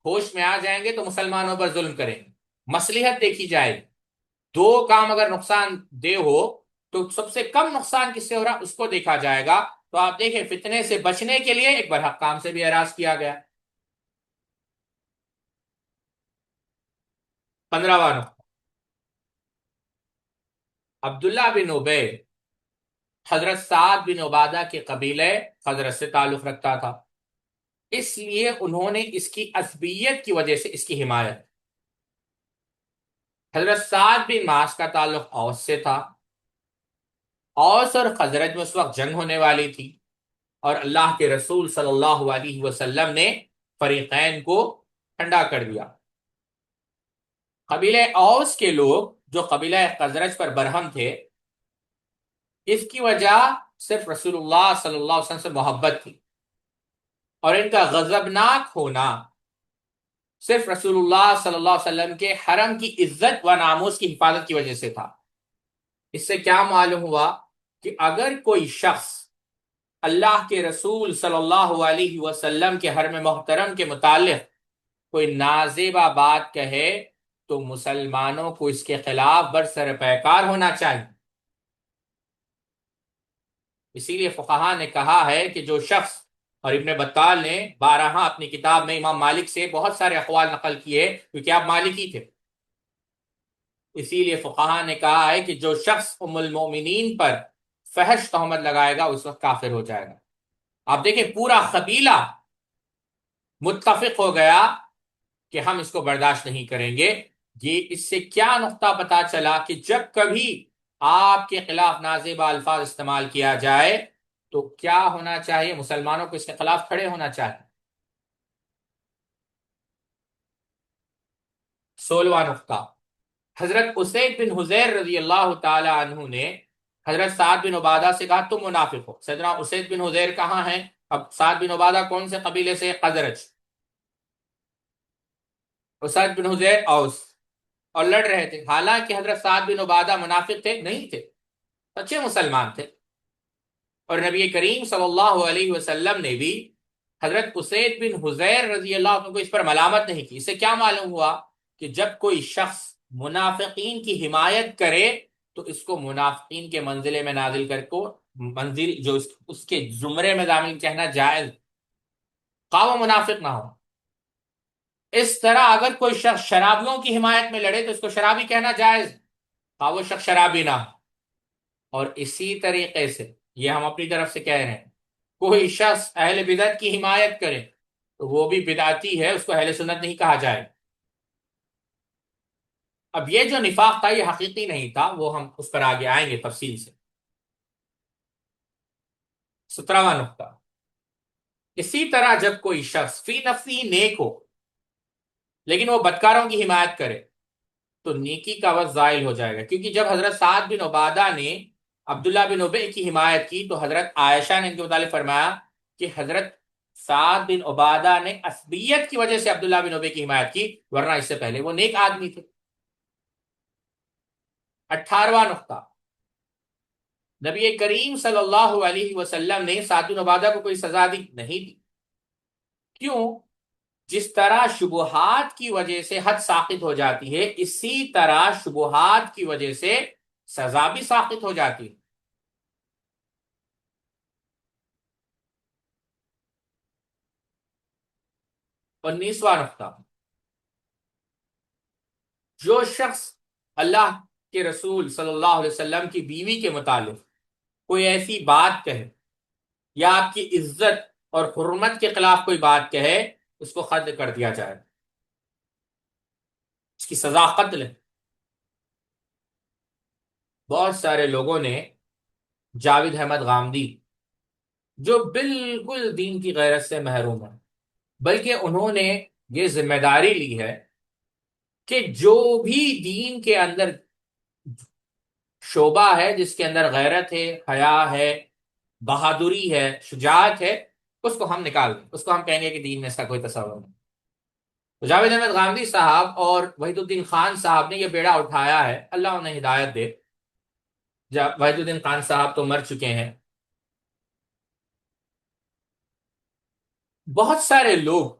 ہوش میں آ جائیں گے تو مسلمانوں پر ظلم کریں گے، مصلحت دیکھی جائے گی۔ دو کام اگر نقصان دہ ہو تو سب سے کم نقصان کس سے ہو رہا اس کو دیکھا جائے گا۔ تو آپ دیکھیں فتنے سے بچنے کے لیے ایک برحق کام سے بھی اعراض کیا گیا۔ 15واں نقطہ، عبداللہ بن ابی حضرت سعد بن عبادہ کے قبیلے حضرت سے تعلق رکھتا تھا، اس لیے انہوں نے اس کی عصبیت کی وجہ سے اس کی حمایت۔ حضرت سعد بن معاذ کا تعلق اوس سے تھا، اوس اور خزرج میں اس وقت جنگ ہونے والی تھی، اور اللہ کے رسول صلی اللہ علیہ وسلم نے فریقین کو ٹھنڈا کر دیا۔ قبیلہ اوس کے لوگ جو قبیلہ خزرج پر برہم تھے، اس کی وجہ صرف رسول اللہ صلی اللہ علیہ وسلم سے محبت تھی، اور ان کا غضبناک ہونا صرف رسول اللہ صلی اللہ علیہ وسلم کے حرم کی عزت و ناموس کی حفاظت کی وجہ سے تھا۔ اس سے کیا معلوم ہوا کہ اگر کوئی شخص اللہ کے رسول صلی اللہ علیہ وسلم کے حرم محترم کے متعلق کوئی نازیبہ بات کہے تو مسلمانوں کو اس کے خلاف برسر پیکار ہونا چاہیے۔ اسی لیے فقہا نے کہا ہے کہ جو شخص، اور ابن بطال نے بارہا اپنی کتاب میں امام مالک سے بہت سارے اقوال نقل کیے کیونکہ آپ مالکی تھے، اسی لیے فقہا نے کہا ہے کہ جو شخص ام المومنین پر فحش تہمت لگائے گا اس وقت کافر ہو جائے گا۔ آپ دیکھیں پورا قبیلہ متفق ہو گیا کہ ہم اس کو برداشت نہیں کریں گے۔ یہ اس سے کیا نقطہ پتا چلا کہ جب کبھی آپ کے خلاف نازیبہ الفاظ استعمال کیا جائے تو کیا ہونا چاہیے، مسلمانوں کو اس کے خلاف کھڑے ہونا چاہیے۔ 16واں نقطہ، حضرت اسید بن حضیر رضی اللہ تعالی عنہ نے حضرت سعد بن عبادہ سے کہا تم منافق ہو۔ سیدنا اسید بن حضیر کہاں ہیں؟ اب سعد بن عبادہ کون سے قبیلے سے؟ خزرج۔ اسید بن حضیر اوس، اور لڑ رہے تھے، حالانکہ حضرت سعد بن عبادہ منافق تھے نہیں تھے، سچے مسلمان تھے، اور نبی کریم صلی اللہ علیہ وسلم نے بھی حضرت اسید بن حضیر رضی اللہ عنہ کو اس پر ملامت نہیں کی۔ اس سے کیا معلوم ہوا کہ جب کوئی شخص منافقین کی حمایت کرے تو اس کو منافقین کے منزلے میں نازل کر کو منزل جو اس کے زمرے میں داخل کہنا جائز، خواہ وہ منافق نہ ہو۔ اس طرح اگر کوئی شخص شرابیوں کی حمایت میں لڑے تو اس کو شرابی کہنا جائز، خواہ وہ شخص شرابی نہ ہو۔ اور اسی طریقے سے یہ ہم اپنی طرف سے کہہ رہے ہیں، کوئی شخص اہل بدعت کی حمایت کرے تو وہ بھی بدعتی ہے، اس کو اہل سنت نہیں کہا جائے۔ اب یہ جو نفاق تھا یہ حقیقی نہیں تھا، وہ ہم اس پر آگے آئیں گے تفصیل سے۔ 17واں نقطہ، اسی طرح جب کوئی شخص فی نفسی نیک ہو لیکن وہ بدکاروں کی حمایت کرے تو نیکی کا وقت زائل ہو جائے گا، کیونکہ جب حضرت سعد بن عبادہ نے عبداللہ بن ابی کی حمایت کی تو حضرت عائشہ نے ان کے متعلق فرمایا کہ حضرت سعد بن عبادہ نے عصبیت کی وجہ سے عبداللہ بن ابی کی حمایت کی، ورنہ اس سے پہلے وہ نیک آدمی تھے۔ 18واں نقطہ، نبی کریم صلی اللہ علیہ وسلم نے سعد بن عبادہ کو کوئی سزا دی نہیں دی۔ کیوں؟ جس طرح شبہات کی وجہ سے حد ساقط ہو جاتی ہے، اسی طرح شبہات کی وجہ سے سزا بھی ساقط ہو جاتی ہے۔ 19واں نقطہ، جو شخص اللہ کے رسول صلی اللہ علیہ وسلم کی بیوی کے متعلق کوئی ایسی بات کہے یا آپ کی عزت اور حرمت کے خلاف کوئی بات کہے، اس کو قتل کر دیا جائے، اس کی سزا قتل ہے۔ بہت سارے لوگوں نے جاوید احمد غامدی، جو بالکل دین کی غیرت سے محروم ہے، بلکہ انہوں نے یہ ذمہ داری لی ہے کہ جو بھی دین کے اندر شعبہ ہے، جس کے اندر غیرت ہے، حیا ہے، بہادری ہے، شجاعت ہے، اس کو ہم نکال دیں، اس کو ہم کہیں گے کہ دین میں اس کا کوئی تصور نہیں۔ تو جاوید احمد غامدی صاحب اور وحید الدین خان صاحب نے یہ بیڑا اٹھایا ہے، اللہ انہیں ہدایت دے۔ وحید الدین خان صاحب تو مر چکے ہیں۔ بہت سارے لوگ،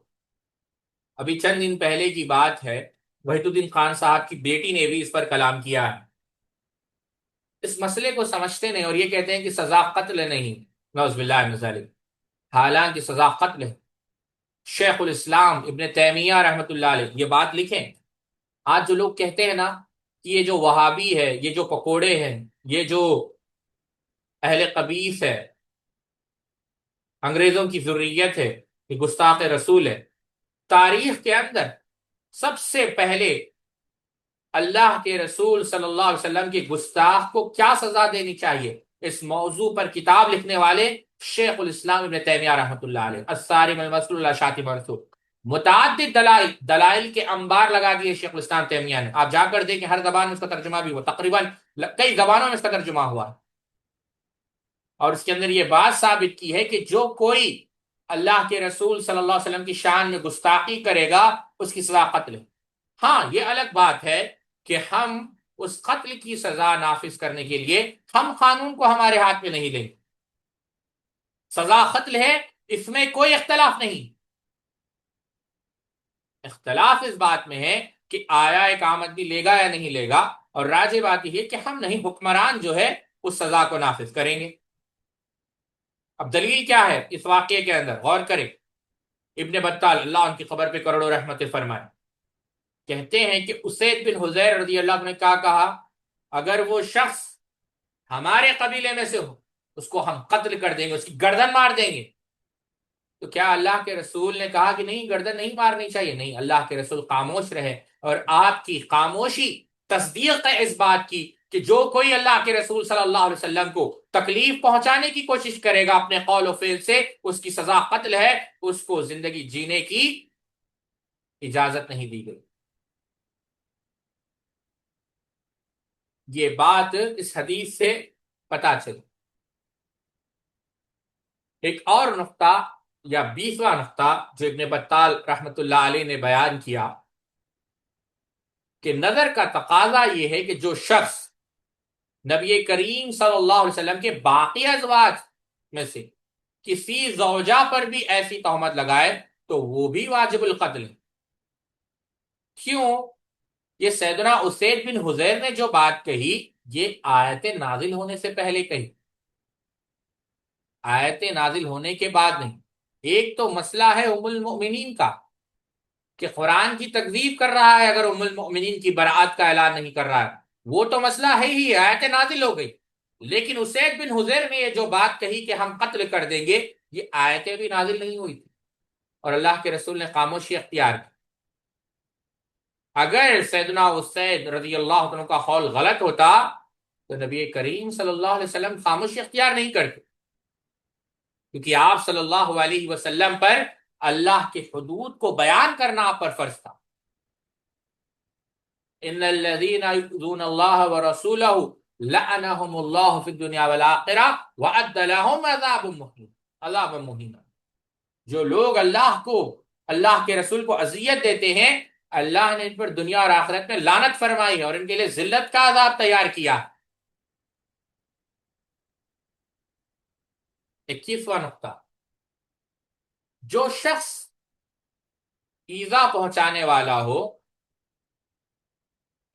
ابھی چند دن پہلے کی بات ہے، وحید الدین خان صاحب کی بیٹی نے بھی اس پر کلام کیا ہے، اس مسئلے کو سمجھتے نہیں اور یہ کہتے ہیں کہ سزا قتل نہیں، نعوذ باللہ من ذالک، حالانکہ سزا قتل ہے۔ شیخ الاسلام ابن تیمیہ رحمۃ اللہ علیہ یہ بات لکھیں۔ آج جو لوگ کہتے ہیں نا کہ یہ جو وہابی ہے، یہ جو پکوڑے ہیں، یہ جو اہل قبیث ہے، انگریزوں کی ذریت ہے، یہ گستاخ رسول ہے، تاریخ کے اندر سب سے پہلے اللہ کے رسول صلی اللہ علیہ وسلم کی گستاخ کو کیا سزا دینی چاہیے، اس موضوع پر کتاب لکھنے والے شیخ الاسلام ابن تیمیہ رحمۃ اللہ علیہ، الصارم المسلول اللہ شاطب منصور، متعدد دلائل کے انبار لگا دیے شیخ الاسلام تیمیہ نے۔ آپ جا کر دیکھیں، ہر زبان میں اس کا ترجمہ بھی ہوا، تقریباً کئی زبانوں میں اس کا ترجمہ ہوا، اور اس کے اندر یہ بات ثابت کی ہے کہ جو کوئی اللہ کے رسول صلی اللہ علیہ وسلم کی شان میں گستاخی کرے گا، اس کی سزا قتل ہے۔ ہاں، یہ الگ بات ہے کہ ہم اس قتل کی سزا نافذ کرنے کے لیے ہم قانون کو ہمارے ہاتھ میں نہیں لیں گے۔ سزا قتل ہے، اس میں کوئی اختلاف نہیں۔ اختلاف اس بات میں ہے کہ آیا ایک آمدنی لے گا یا نہیں لے گا، اور راجع بات یہ ہے کہ ہم نہیں، حکمران جو ہے اس سزا کو نافذ کریں گے۔ اب دلیل کیا ہے اس واقعے کے اندر؟ غور کریں۔ ابن بطال، اللہ ان کی خبر پہ کروڑوں رحمت فرمائے، کہتے ہیں کہ اسید بن حضیر رضی اللہ عنہ نے کیا کہا، اگر وہ شخص ہمارے قبیلے میں سے ہو، اس کو ہم قتل کر دیں گے، اس کی گردن مار دیں گے۔ تو کیا اللہ کے رسول نے کہا کہ نہیں، گردن نہیں مارنی چاہیے؟ نہیں، اللہ کے رسول خاموش رہے، اور آپ کی خاموشی تصدیق ہے اس بات کی کہ جو کوئی اللہ کے رسول صلی اللہ علیہ وسلم کو تکلیف پہنچانے کی کوشش کرے گا اپنے قول و فعل سے، اس کی سزا قتل ہے، اس کو زندگی جینے کی اجازت نہیں دی گئی۔ یہ بات اس حدیث سے پتا چلی۔ ایک اور نقطہ یا 20واں نقطہ جو ابن بطال رحمت اللہ علیہ نے بیان کیا کہ نظر کا تقاضا یہ ہے کہ جو شخص نبی کریم صلی اللہ علیہ وسلم کے باقی ازواج میں سے کسی زوجہ پر بھی ایسی تہمت لگائے تو وہ بھی واجب القتل ہے۔ کیوں؟ یہ سیدنا اسید بن حضیر نے جو بات کہی، یہ آیت نازل ہونے سے پہلے کہی، آیت نازل ہونے کے بعد نہیں۔ ایک تو مسئلہ ہے ام المؤمنین کا کہ قرآن کی تکذیب کر رہا ہے اگر ام المؤمنین کی برات کا اعلان نہیں کر رہا ہے، وہ تو مسئلہ ہے ہی، آیت نازل ہو گئی۔ لیکن اسید بن حضیر نے یہ جو بات کہی کہ ہم قتل کر دیں گے، یہ آیتیں بھی نازل نہیں ہوئی تھی، اور اللہ کے رسول نے خاموشی اختیار کی۔ اگر سیدنا اسید رضی اللہ عنہ کا قول غلط ہوتا تو نبی کریم صلی اللہ علیہ وسلم خاموشی اختیار نہیں کرتے، کیونکہ آپ صلی اللہ علیہ وسلم پر اللہ کے حدود کو بیان کرنا آپ پر فرض تھا۔ ان الذين يؤذون الله ورسوله لعنهم الله في الدنيا والاخره واعد لهم عذابا مهينا۔ جو لوگ اللہ کو، اللہ کے رسول کو اذیت دیتے ہیں، اللہ نے ان پر دنیا اور آخرت میں لعنت فرمائی ہے اور ان کے لیے ذلت کا عذاب تیار کیا۔ 21واں نقطہ، جو شخص ایذا پہنچانے والا ہو،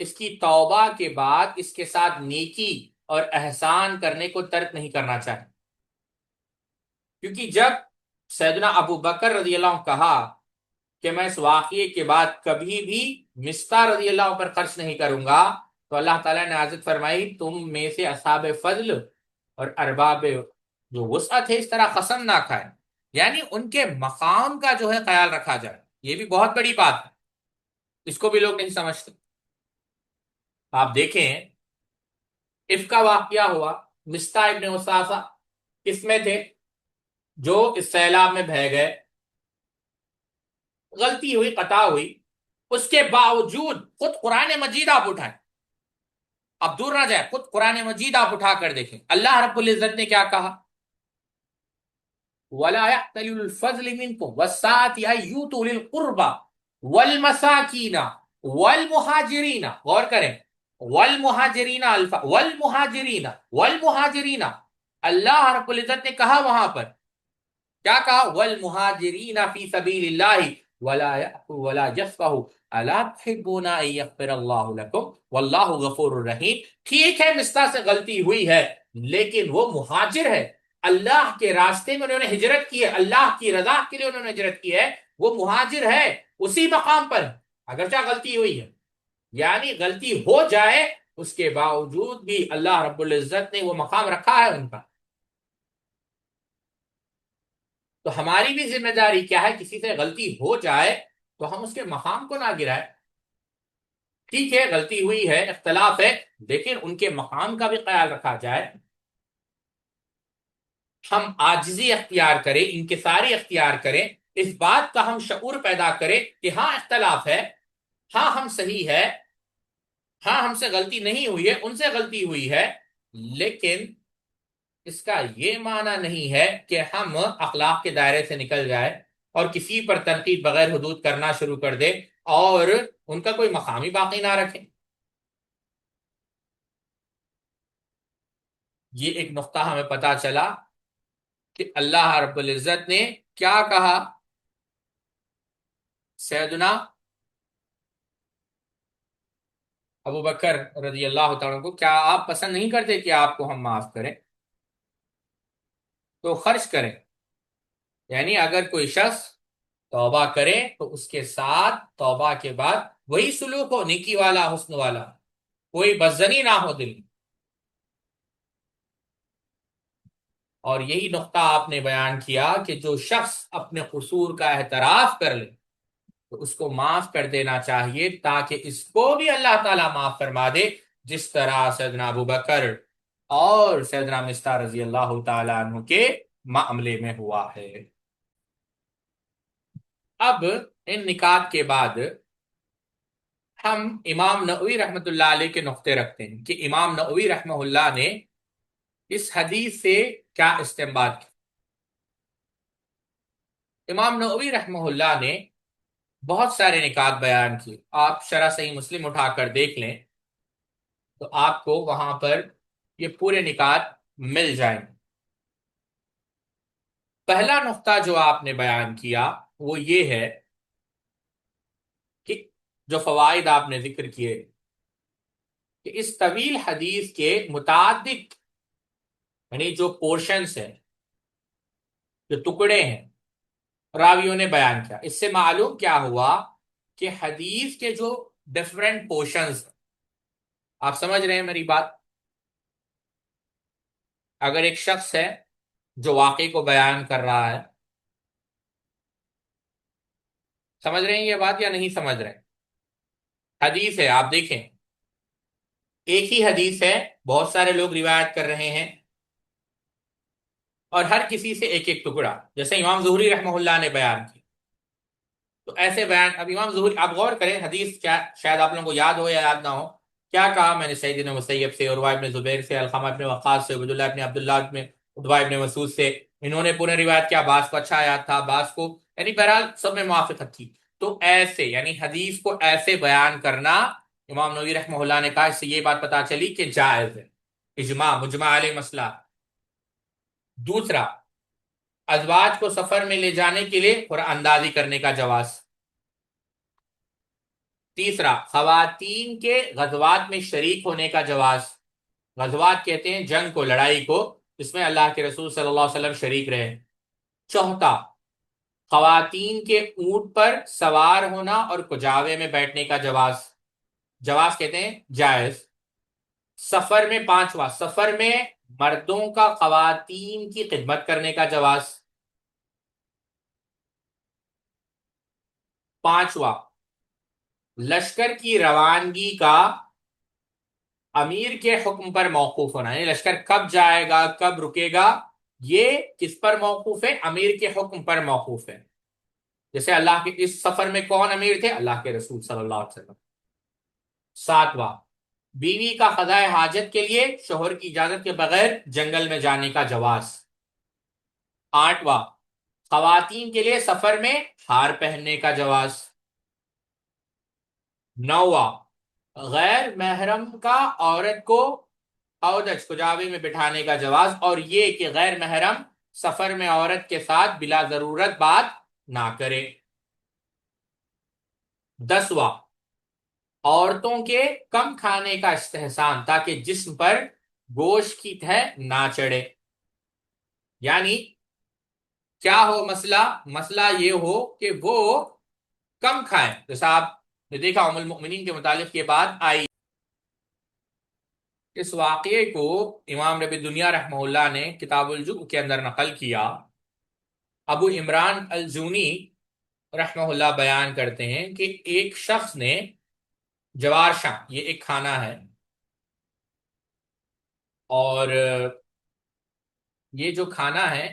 اس کی توبہ کے بعد اس کے ساتھ نیکی اور احسان کرنے کو ترک نہیں کرنا چاہیے، کیونکہ جب سیدنا ابو بکر رضی اللہ عنہ کہا کہ میں اس واقعے کے بعد کبھی بھی مصطح رضی اللہ عنہ پر خرچ نہیں کروں گا، تو اللہ تعالیٰ نے عزت فرمائی تم میں سے اصحاب فضل اور ارباب جو وسعت ہے اس طرح قسم نہ کھائیں، یعنی ان کے مقام کا جو ہے خیال رکھا جائے. یہ بھی بہت بڑی بات ہے، اس کو بھی لوگ نہیں سمجھتے. آپ دیکھیں عفق کا واقعہ ہوا، مصطح ابن اساسہ کس میں تھے؟ جو اس سیلاب میں بہہ گئے، غلطی ہوئی، خطا ہوئی، اس کے باوجود خود قرآن مجید آپ اٹھائیں، اب دور نہ جائے، خود قرآن مجید آپ اٹھا کر دیکھیں اللہ رب العزت نے کیا کہا. وَلَا يَحْتَلِ الْفَضْلِ مِنْكُمْ وَالسَّعَةِ أَن يُؤْتُوا أُولِي الْقُرْبَى وَالْمَسَاكِينَ وَالْمُهَاجِرِينَ. غور کریں، والمہاجرین، اللہ رب العزت نے کہا وہاں پر کیا کہا؟ والمہاجرین فی سبیل اللہ ولا یأتوا ولا یصفحوا الا تحبون ان یغفر اللہ لکم واللہ غفور الرحیم. ٹھیک ہے مصطح سے غلطی ہوئی ہے، لیکن وہ مہاجر ہے، اللہ کے راستے میں انہوں نے ہجرت کی ہے، اللہ کی رضا کے لیے انہوں نے ہجرت کی ہے، وہ مہاجر ہے، اسی مقام پر اگرچہ غلطی ہوئی ہے. یعنی غلطی ہو جائے اس کے باوجود بھی اللہ رب العزت نے وہ مقام رکھا ہے ان کا. تو ہماری بھی ذمہ داری کیا ہے؟ کسی سے غلطی ہو جائے تو ہم اس کے مقام کو نہ گرائے. ٹھیک ہے غلطی ہوئی ہے، اختلاف ہے، لیکن ان کے مقام کا بھی خیال رکھا جائے. ہم عاجزی اختیار کریں، انکساری اختیار کریں، اس بات کا ہم شعور پیدا کریں کہ ہاں اختلاف ہے، ہاں ہم صحیح ہے، ہاں ہم سے غلطی نہیں ہوئی ہے، ان سے غلطی ہوئی ہے، لیکن اس کا یہ معنی نہیں ہے کہ ہم اخلاق کے دائرے سے نکل جائے اور کسی پر تنقید بغیر حدود کرنا شروع کر دے اور ان کا کوئی مقامی باقی نہ رکھیں. یہ ایک نقطہ ہمیں پتا چلا کہ اللہ رب العزت نے کیا کہا. سیدنا ابو بکر رضی اللہ تعالیٰ کو، کیا آپ پسند نہیں کرتے کہ آپ کو ہم معاف کریں؟ تو خرچ کریں. یعنی اگر کوئی شخص توبہ کرے تو اس کے ساتھ توبہ کے بعد وہی سلوک ہو، نیکی والا، حسن والا، کوئی بدزنی نہ ہو دل میں. اور یہی نقطہ آپ نے بیان کیا کہ جو شخص اپنے قصور کا اعتراف کر لے تو اس کو معاف کر دینا چاہیے تاکہ اس کو بھی اللہ تعالیٰ معاف فرما دے، جس طرح سیدنا ابو بکر اور سیدنا مصطح رضی اللہ تعالیٰ عنہ کے معاملے میں ہوا ہے. اب ان نکات کے بعد ہم امام نووی رحمۃ اللہ علیہ کے نقطے رکھتے ہیں کہ امام نووی رحمہ اللہ نے اس حدیث سے کیا استنباط کیا. امام نووی رحمہ اللہ نے بہت سارے نکات بیان کیے. آپ شرح صحیح مسلم اٹھا کر دیکھ لیں تو آپ کو وہاں پر یہ پورے نکات مل جائیں گے. پہلا نقطہ جو آپ نے بیان کیا وہ یہ ہے کہ جو فوائد آپ نے ذکر کیے کہ اس طویل حدیث کے متعدد، یعنی جو پورشنز ہیں، جو ٹکڑے ہیں، راویوں نے بیان کیا. اس سے معلوم کیا ہوا کہ حدیث کے جو ڈفرینٹ پورشنز، آپ سمجھ رہے ہیں میری بات؟ اگر ایک شخص ہے جو واقعے کو بیان کر رہا ہے، سمجھ رہے ہیں یہ بات یا نہیں سمجھ رہے ہیں؟ حدیث ہے، آپ دیکھیں ایک ہی حدیث ہے، بہت سارے لوگ روایت کر رہے ہیں اور ہر کسی سے ایک ایک ٹکڑا، جیسے امام زہری رحمہ اللہ نے بیان کی. تو ایسے بیان، اب امام زہری، آپ غور کریں حدیث کیا، شاید آپ لوگوں کو یاد ہو یا یاد نہ ہو. کیا کہا میں نے؟ سعید بن مسیب سے، عروہ بن زبیر سے، علقمہ بن وقاص سے، عبداللہ بن عبداللہ بن عتبہ بن مسعود سے، انہوں نے پورے روایت کیا، بعض کو اچھا یاد تھا، بعض کو، یعنی بہرحال سب میں موافقت تھی. تو ایسے یعنی حدیث کو ایسے بیان کرنا، امام نووی رحمہ اللہ نے کہا اس سے یہ بات پتا چلی کہ جائز ہے، اجماع، مجمع علیہ مسئلہ. دوسرا، ازواج کو سفر میں لے جانے کے لیے قرآن اندازی کرنے کا جواز. تیسرا، خواتین کے غزوات میں شریک ہونے کا جواز. غزوات کہتے ہیں جنگ کو، لڑائی کو، اس میں اللہ کے رسول صلی اللہ علیہ وسلم شریک رہے. چوتھا، خواتین کے اونٹ پر سوار ہونا اور کجاوے میں بیٹھنے کا جواز. جواز کہتے ہیں جائز. سفر میں، پانچواں، سفر میں مردوں کا خواتین کی خدمت کرنے کا جواز۔ پانچواں، لشکر کی روانگی کا امیر کے حکم پر موقوف ہونا، یعنی لشکر کب جائے گا کب رکے گا یہ کس پر موقوف ہے؟ امیر کے حکم پر موقوف ہے۔ جیسے اللہ کے اس سفر میں کون امیر تھے؟ اللہ کے رسول صلی اللہ علیہ وسلم۔ ساتواں، بیوی کا قضاء حاجت کے لیے شوہر کی اجازت کے بغیر جنگل میں جانے کا جواز۔ آٹھواں، خواتین کے لیے سفر میں ہار پہننے کا جواز۔ نوواں، غیر محرم کا عورت کو اودج کجاوے میں بٹھانے کا جواز، اور یہ کہ غیر محرم سفر میں عورت کے ساتھ بلا ضرورت بات نہ کرے۔ دسواں، عورتوں کے کم کھانے کا استحسان تاکہ جسم پر گوشت کی تہ نہ چڑھے۔ یعنی کیا ہو مسئلہ؟ مسئلہ یہ ہو کہ وہ کم کھائیں، جیسا آپ نے دیکھا ام المؤمنین کے متعلق یہ بات آئی۔ اس واقعے کو امام ربی دنیا رحمہ اللہ نے کتاب الجوع کے اندر نقل کیا۔ ابو عمران الجونی رحمہ اللہ بیان کرتے ہیں کہ ایک شخص نے جوارشاں، یہ ایک کھانا ہے، اور یہ جو کھانا ہے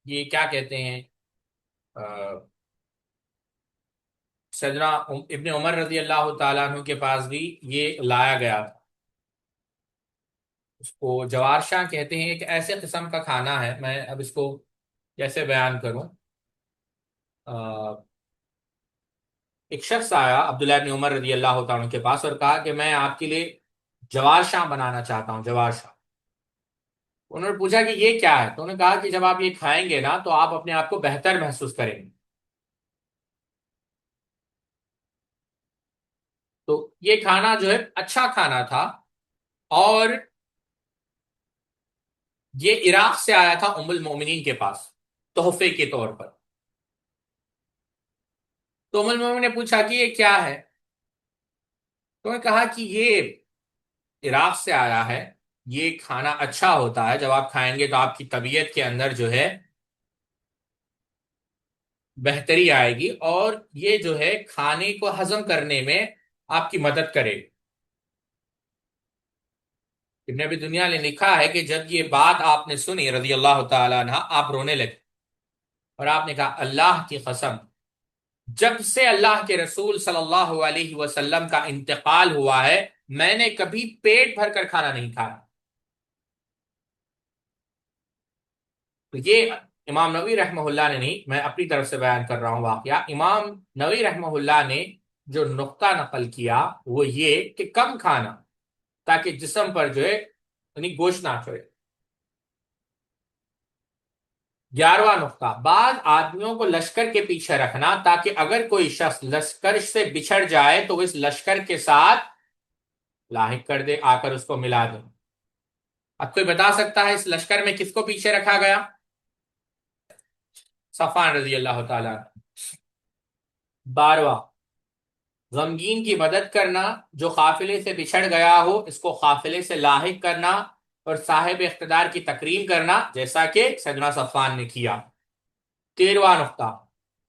یہ کیا کہتے ہیں، سیدنا ابن عمر رضی اللہ تعالیٰ عنہ کے پاس بھی یہ لایا گیا تھا۔ اس کو جوارشاں کہتے ہیں، ایک ایسے قسم کا کھانا ہے، میں اب اس کو کیسے بیان کروں۔ ایک شخص آیا عبداللہ ابن عمر رضی اللہ تعالیٰ عنہ کے پاس اور کہا کہ میں آپ کے لیے جوارشاں بنانا چاہتا ہوں، جوارشاں۔ انہوں نے پوچھا کہ یہ کیا ہے، تو انہوں نے کہا کہ جب آپ یہ کھائیں گے نا تو آپ اپنے آپ کو بہتر محسوس کریں گے۔ تو یہ کھانا جو ہے اچھا کھانا تھا، اور یہ عراق سے آیا تھا ام المومنین کے پاس تحفے کے طور پر۔ تو ام المومنین نے پوچھا کہ یہ کیا ہے، تو انہوں نے کہا کہ یہ عراق سے آیا ہے، یہ کھانا اچھا ہوتا ہے، جب آپ کھائیں گے تو آپ کی طبیعت کے اندر جو ہے بہتری آئے گی، اور یہ جو ہے کھانے کو ہضم کرنے میں آپ کی مدد کرے گی۔ ابن ابی دنیا نے لکھا ہے کہ جب یہ بات آپ نے سنی رضی اللہ تعالیٰ عنہ، آپ رونے لگے، اور آپ نے کہا اللہ کی قسم، جب سے اللہ کے رسول صلی اللہ علیہ وسلم کا انتقال ہوا ہے میں نے کبھی پیٹ بھر کر کھانا نہیں کھایا۔ تو یہ امام نووی رحمہ اللہ نے نہیں، میں اپنی طرف سے بیان کر رہا ہوں واقعہ، امام نووی رحمہ اللہ نے جو نقطہ نقل کیا وہ یہ کہ کم کھانا تاکہ جسم پر جو ہے یعنی گوشت نہ چڑھے۔ 11واں نقطہ، بعض آدمیوں کو لشکر کے پیچھے رکھنا تاکہ اگر کوئی شخص لشکر سے بچھڑ جائے تو وہ اس لشکر کے ساتھ لاحق کر دے، آ کر اس کو ملا دے۔ اب کوئی بتا سکتا ہے اس لشکر میں کس کو پیچھے رکھا گیا؟ صفوان رضی اللہ تعالیٰ۔ 12واں، غمگین کی مدد کرنا، جو قافلے سے بچھڑ گیا ہو اس کو قافلے سے لاحق کرنا اور صاحب اقتدار کی تکریم کرنا، جیسا کہ سیدنا صفوان نے کیا۔ 13واں نقطہ،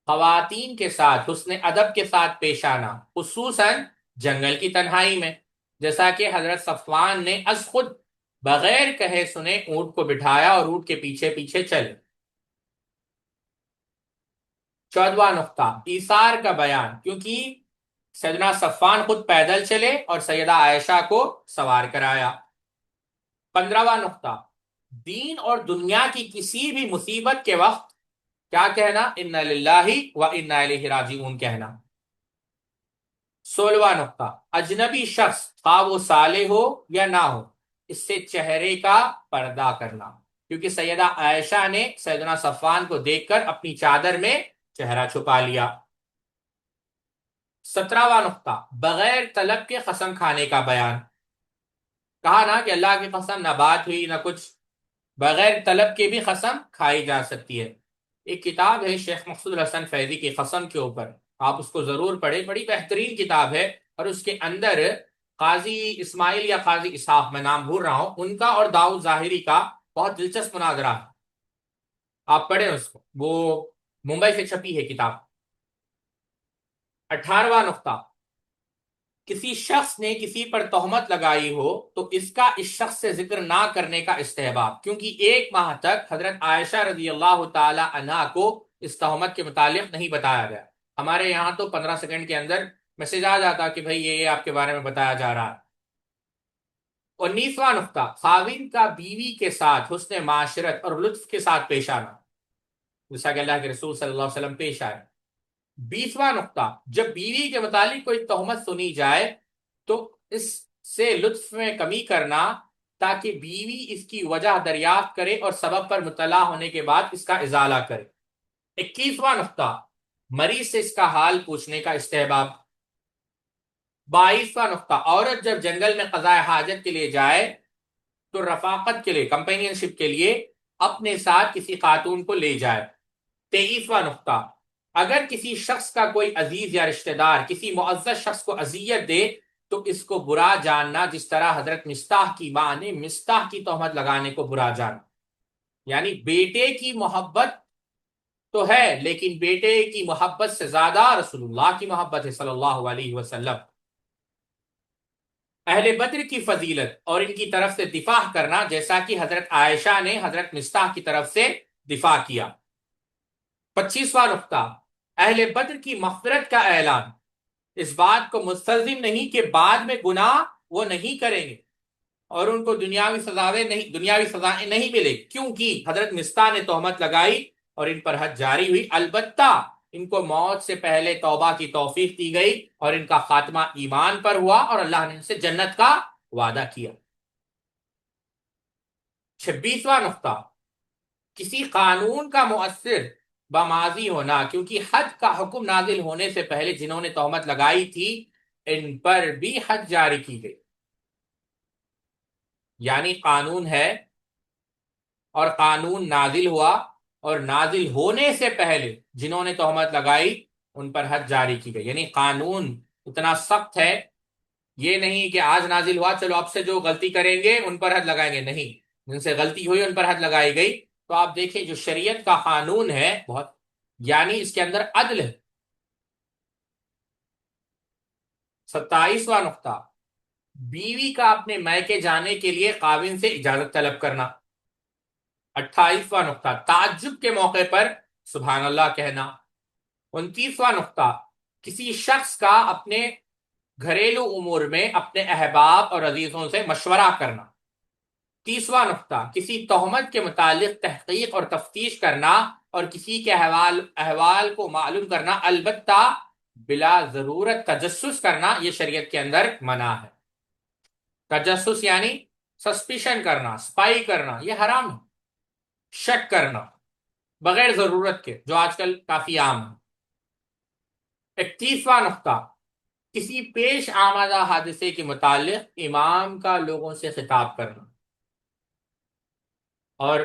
خواتین کے ساتھ حسن ادب کے ساتھ پیش آنا، خصوصاً جنگل کی تنہائی میں، جیسا کہ حضرت صفوان نے از خود بغیر کہے سنے اونٹ کو بٹھایا اور اونٹ کے پیچھے پیچھے چلے۔ 14واں نقطہ، ایثار کا بیان، کیونکہ سیدنا صفوان خود پیدل چلے اور سیدہ عائشہ کو سوار کرایا۔ 15واں نقطہ، دین اور دنیا کی کسی بھی مصیبت کے وقت کیا کہنا؟ انا للہ و انا الیہ راجعون کہنا۔ 16واں نقطہ، اجنبی شخص خواہ وہ صالح ہو یا نہ ہو اس سے چہرے کا پردہ کرنا، کیونکہ سیدہ عائشہ نے سیدنا صفوان کو دیکھ کر اپنی چادر میں چہرہ چھپا لیا۔ 17واں نقطہ، بغیر طلب کے قسم کھانے کا بیان، کہا نا کہ اللہ کی قسم نہ بات ہوئی نہ کچھ، بغیر طلب کے بھی قسم کھائی جا سکتی ہے۔ ایک کتاب ہے شیخ مقصود الحسن فیضی کی قسم کے اوپر، آپ اس کو ضرور پڑھیں، بڑی بہترین کتاب ہے، اور اس کے اندر قاضی اسماعیل یا قاضی اسحاق، میں نام بھول رہا ہوں، ان کا اور داؤد ظاہری کا بہت دلچسپ مناظرہ ہے، آپ پڑھیں اس کو، وہ ممبئی سے چھپی ہے کتاب۔ 18واں نقطہ، کسی شخص نے کسی پر تہمت لگائی ہو تو اس کا اس شخص سے ذکر نہ کرنے کا استحباب، کیونکہ 1 ماہ تک حضرت عائشہ رضی اللہ تعالی عنہا کو اس تہمت کے متعلق نہیں بتایا گیا۔ ہمارے یہاں تو 15 سیکنڈ کے اندر میسج آ جاتا کہ بھئی یہ آپ کے بارے میں بتایا جا رہا ہے۔ 19واں نقطہ، خاوند کا بیوی کے ساتھ حسن معاشرت اور لطف کے ساتھ پیش آنا، جیسا کہ اللہ کے رسول صلی اللہ علیہ وسلم پیش آئے۔ 20واں نقطہ، جب بیوی کے متعلق کوئی تہمت سنی جائے تو اس سے لطف میں کمی کرنا تاکہ بیوی اس کی وجہ دریافت کرے اور سبب پر مطلع ہونے کے بعد اس کا ازالہ کرے۔ 21واں نقطہ، مریض سے اس کا حال پوچھنے کا استحباب۔ 22واں نقطہ، عورت جب جنگل میں قضاء حاجت کے لیے جائے تو رفاقت کے لیے، کمپینین شپ کے لیے اپنے ساتھ کسی خاتون کو لے جائے۔ 23واں نقطہ، اگر کسی شخص کا کوئی عزیز یا رشتہ دار کسی معزز شخص کو اذیت دے تو اس کو برا جاننا، جس طرح حضرت مستاح کی ماں نے مستاح کی تہمت لگانے کو برا جانا، یعنی بیٹے کی محبت تو ہے لیکن بیٹے کی محبت سے زیادہ رسول اللہ کی محبت ہے صلی اللہ علیہ وسلم۔ اہل بدر کی فضیلت اور ان کی طرف سے دفاع کرنا، جیسا کہ حضرت عائشہ نے حضرت مستاح کی طرف سے دفاع کیا۔ 25واں نقطہ، اہل بدر کی مغفرت کا اعلان، اس بات کو مستلزم نہیں کہ بعد میں گناہ وہ نہیں کریں گے اور ان کو دنیاوی سزائیں نہیں ملے، کیونکہ حضرت مستاح نے تہمت لگائی اور ان پر حد جاری ہوئی، البتہ ان کو موت سے پہلے توبہ کی توفیق دی گئی اور ان کا خاتمہ ایمان پر ہوا اور اللہ نے ان سے جنت کا وعدہ کیا۔ 26واں نقطہ، کسی قانون کا مؤثر بماضی ہونا، کیونکہ حد کا حکم نازل ہونے سے پہلے جنہوں نے تہمت لگائی تھی ان پر بھی حد جاری کی گئی، یعنی قانون ہے اور قانون نازل ہوا اور نازل ہونے سے پہلے جنہوں نے تہمت لگائی ان پر حد جاری کی گئی، یعنی قانون اتنا سخت ہے، یہ نہیں کہ آج نازل ہوا چلو اب سے جو غلطی کریں گے ان پر حد لگائیں گے، نہیں، جن سے غلطی ہوئی ان پر حد لگائی گئی۔ تو آپ دیکھیں جو شریعت کا قانون ہے بہت، یعنی اس کے اندر عدل ہے۔ 27واں نقطہ، بیوی کا اپنے میکے جانے کے لیے خاوند سے اجازت طلب کرنا۔ 28واں نقطہ، تعجب کے موقع پر سبحان اللہ کہنا۔ 29واں نقطہ، کسی شخص کا اپنے گھریلو امور میں اپنے احباب اور عزیزوں سے مشورہ کرنا۔ 30واں نقطہ، کسی تہمت کے متعلق تحقیق اور تفتیش کرنا اور کسی کے احوال کو معلوم کرنا، البتہ بلا ضرورت تجسس کرنا یہ شریعت کے اندر منع ہے۔ تجسس یعنی سسپیشن کرنا، سپائی کرنا، یہ حرام ہے، شک کرنا بغیر ضرورت کے، جو آج کل کافی عام ہے۔ 31واں نقطہ، کسی پیش آمدہ حادثے کے متعلق امام کا لوگوں سے خطاب کرنا، اور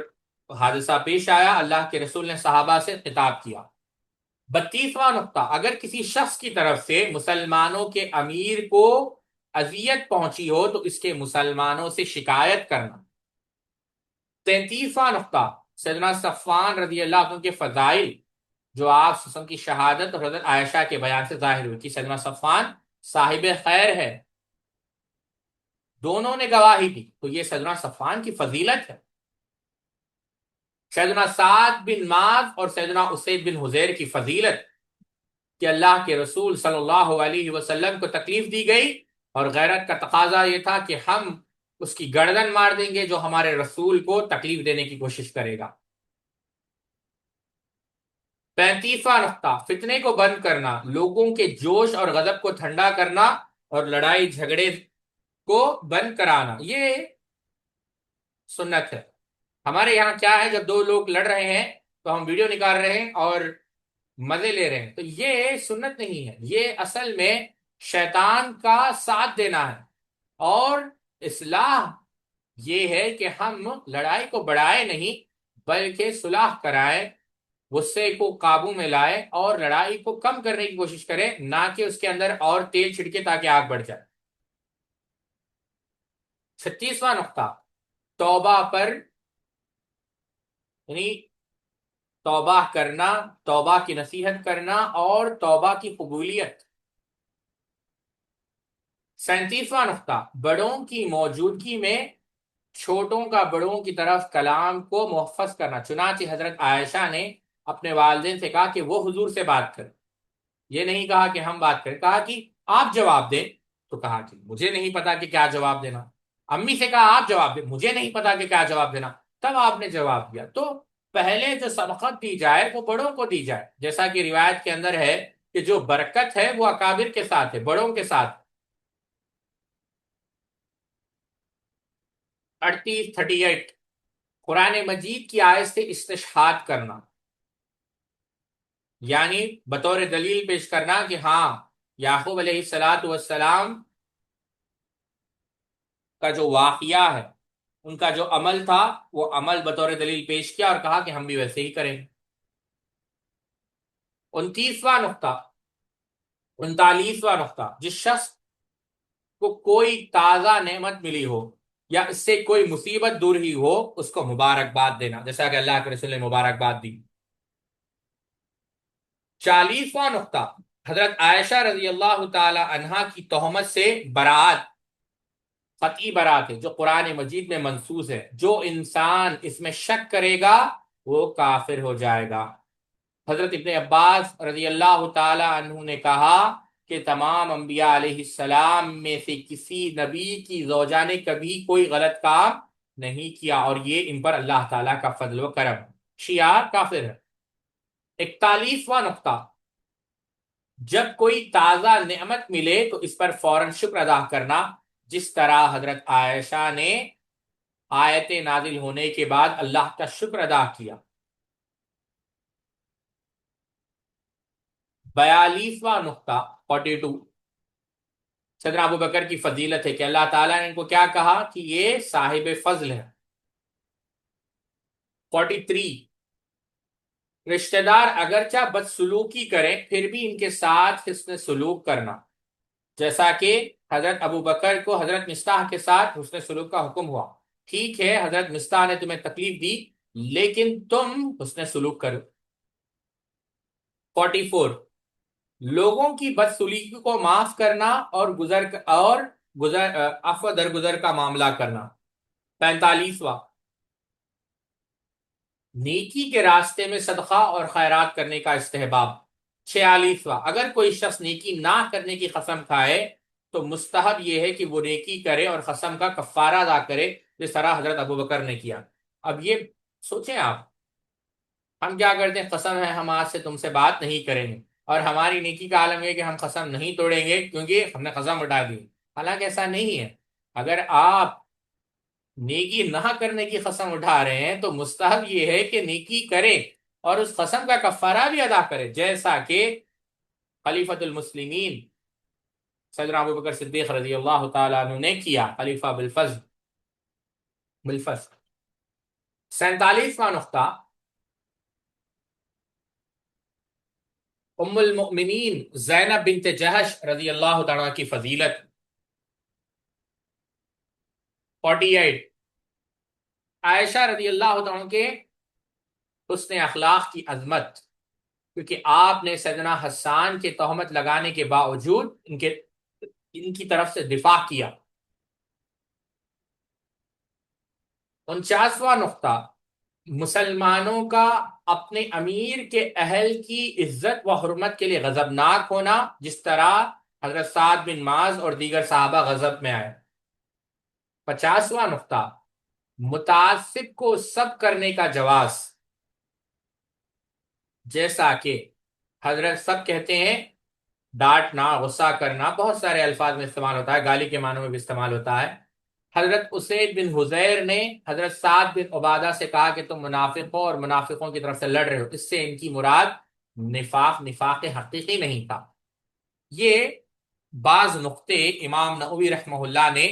حادثہ پیش آیا، اللہ کے رسول نے صحابہ سے خطاب کیا۔ 32واں نقطہ، اگر کسی شخص کی طرف سے مسلمانوں کے امیر کو اذیت پہنچی ہو تو اس کے مسلمانوں سے شکایت کرنا۔ 33واں نقطہ، سیدنا صفوان رضی اللہ عنہ کے فضائل جو آپ وسلم کی شہادت اور حضرت عائشہ کے بیان سے ظاہر ہوئی کہ سیدنا صفوان صاحب خیر ہے، دونوں نے گواہی دی، تو یہ سیدنا صفوان کی فضیلت ہے۔ سیدنا سعد بن معاذ اور سیدنا اسید بن حضیر کی فضیلت کہ اللہ کے رسول صلی اللہ علیہ وسلم کو تکلیف دی گئی اور غیرت کا تقاضا یہ تھا کہ ہم اس کی گردن مار دیں گے جو ہمارے رسول کو تکلیف دینے کی کوشش کرے گا۔ 35واں نقطہ، فتنے کو بند کرنا، لوگوں کے جوش اور غضب کو ٹھنڈا کرنا اور لڑائی جھگڑے کو بند کرانا، یہ سنت ہے۔ ہمارے یہاں کیا ہے، جب دو لوگ لڑ رہے ہیں تو ہم ویڈیو نکال رہے ہیں اور مزے لے رہے ہیں، تو یہ سنت نہیں ہے، یہ اصل میں شیطان کا ساتھ دینا ہے، اور اصلاح یہ ہے کہ ہم لڑائی کو بڑھائے نہیں بلکہ صلح کرائے، غصے کو قابو میں لائے اور لڑائی کو کم کرنے کی کوشش کرے، نہ کہ اس کے اندر اور تیل چھڑکے تاکہ آگ بڑھ جائے۔ 36واں نقطہ، توبہ پر یعنی توبہ کرنا، توبہ کی نصیحت کرنا اور توبہ کی قبولیت۔ 37واں نقطہ، بڑوں کی موجودگی میں چھوٹوں کا بڑوں کی طرف کلام کو محفظ کرنا۔ چنانچہ حضرت عائشہ نے اپنے والدین سے کہا کہ وہ حضور سے بات کریں، یہ نہیں کہا کہ ہم بات کریں، کہا کہ آپ جواب دیں، تو کہا کہ مجھے نہیں پتا کہ کیا جواب دینا۔ امی سے کہا آپ جواب دیں، مجھے نہیں پتا کہ کیا جواب دینا، تب آپ نے جواب دیا۔ تو پہلے جو سبقت دی جائے وہ بڑوں کو دی جائے، جیسا کہ روایت کے اندر ہے کہ جو برکت ہے وہ اکابر کے ساتھ ہے، بڑوں کے ساتھ۔ 38 قرآن مجید کی آیت سے استشہاد کرنا، یعنی بطور دلیل پیش کرنا کہ ہاں یعقوب علیہ السلام کا جو واقعہ ہے، ان کا جو عمل تھا، وہ عمل بطور دلیل پیش کیا اور کہا کہ ہم بھی ویسے ہی کریں گے۔ 29واں نقطہ، 39واں نقطہ، جس شخص کو کوئی تازہ نعمت ملی ہو یا اس سے کوئی مصیبت دور ہی ہو، اس کو مبارکباد دینا، جیسا کہ اللہ کے رسول نے مبارکباد دی۔ 40واں نقطہ، حضرت عائشہ رضی اللہ تعالی عنہا کی تہمت سے برات، قطعی برات ہے جو قرآن مجید میں منصوص ہے، جو انسان اس میں شک کرے گا وہ کافر ہو جائے گا۔ حضرت ابن عباس رضی اللہ تعالی عنہ نے کہا کہ تمام انبیاء علیہ السلام میں سے کسی نبی کی زوجہ نے کبھی کوئی غلط کام نہیں کیا، اور یہ ان پر اللہ تعالیٰ کا فضل و کرم۔ شیعہ کافر ہے۔ 41واں نقطہ، جب کوئی تازہ نعمت ملے تو اس پر فوراً شکر ادا کرنا، جس طرح حضرت عائشہ نے آیت نازل ہونے کے بعد اللہ کا شکر ادا کیا۔ 42واں نقطہ 42، سیدنا ابو بکر کی فضیلت ہے کہ اللہ تعالیٰ نے ان کو کیا کہا کہ یہ صاحب فضل ہے۔ 43، رشتہ دار اگرچہ بدسلوکی کریں پھر بھی ان کے ساتھ حسن سلوک کرنا، جیسا کہ حضرت ابو بکر کو حضرت مصطح کے ساتھ حسن سلوک کا حکم ہوا۔ ٹھیک ہے حضرت مصطح نے تمہیں تکلیف دی لیکن تم حسن سلوک کرو۔ 44، لوگوں کی بدسلوکی کو معاف کرنا اور عفو درگزر کا معاملہ کرنا۔ 45واں، نیکی کے راستے میں صدقہ اور خیرات کرنے کا استحباب۔ 46واں، اگر کوئی شخص نیکی نہ کرنے کی قسم کھائے تو مستحب یہ ہے کہ وہ نیکی کرے اور قسم کا کفارہ ادا کرے، جس طرح حضرت ابو بکر نے کیا۔ اب یہ سوچیں آپ، ہم کیا کرتے ہیں، قسم ہے ہم آج سے تم سے بات نہیں کریں گے، اور ہماری نیکی کا عالم یہ کہ ہم قسم نہیں توڑیں گے کیونکہ ہم نے قسم اٹھا دی۔ حالانکہ ایسا نہیں ہے، اگر آپ نیکی نہ کرنے کی قسم اٹھا رہے ہیں تو مستحب یہ ہے کہ نیکی کریں اور اس قسم کا کفارہ بھی ادا کرے، جیسا کہ خلیفۃ المسلمین سیدنا ابو بکر صدیق رضی اللہ تعالیٰ عنہ نے کیا، خلیفہ بالفضل۔ 47واں نقطہ، ام المؤمنین زینب بنت جہش رضی اللہ تعالیٰ کی فضیلت۔ 48، عائشہ رضی اللہ تعالیٰ کے حسن اخلاق کی عظمت، کیونکہ آپ نے سیدنا حسان کے تہمت لگانے کے باوجود ان کی طرف سے دفاع کیا۔ 49واں نقطہ، مسلمانوں کا اپنے امیر کے اہل کی عزت و حرمت کے لیے غضبناک ہونا، جس طرح حضرت سعد بن معاذ اور دیگر صحابہ غضب میں آئے۔ 50واں نقطہ، متعصب کو سب کرنے کا جواز، جیسا کہ حضرت سب کہتے ہیں، ڈانٹنا، غصہ کرنا، بہت سارے الفاظ میں استعمال ہوتا ہے، گالی کے معنوں میں بھی استعمال ہوتا ہے۔ حضرت اسید بن حضیر نے حضرت سعد بن عبادہ سے کہا کہ تم منافق ہو اور منافقوں کی طرف سے لڑ رہے ہو، اس سے ان کی مراد نفاق حقیقی نہیں تھا۔ یہ بعض نقطے امام نووی رحمہ اللہ نے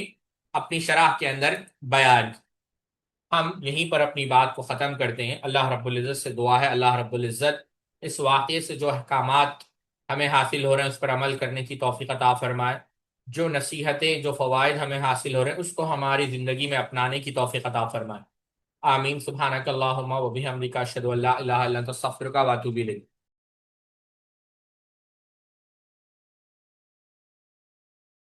اپنی شرح کے اندر بیان کی۔ ہم یہیں پر اپنی بات کو ختم کرتے ہیں۔ اللہ رب العزت سے دعا ہے اللہ رب العزت اس واقعے سے جو احکامات ہمیں حاصل ہو رہے ہیں اس پر عمل کرنے کی توفیق عطا فرمائے۔ جو نصیحتیں، جو فوائد ہمیں حاصل ہو رہے ہیں، اس کو ہماری زندگی میں اپنانے کی توفیق عطا فرمائے۔ آمین۔ سبحانک اللہم و بحمدک، اشہد ان لا الہ الا انت، استغفرک و اتوب الیک۔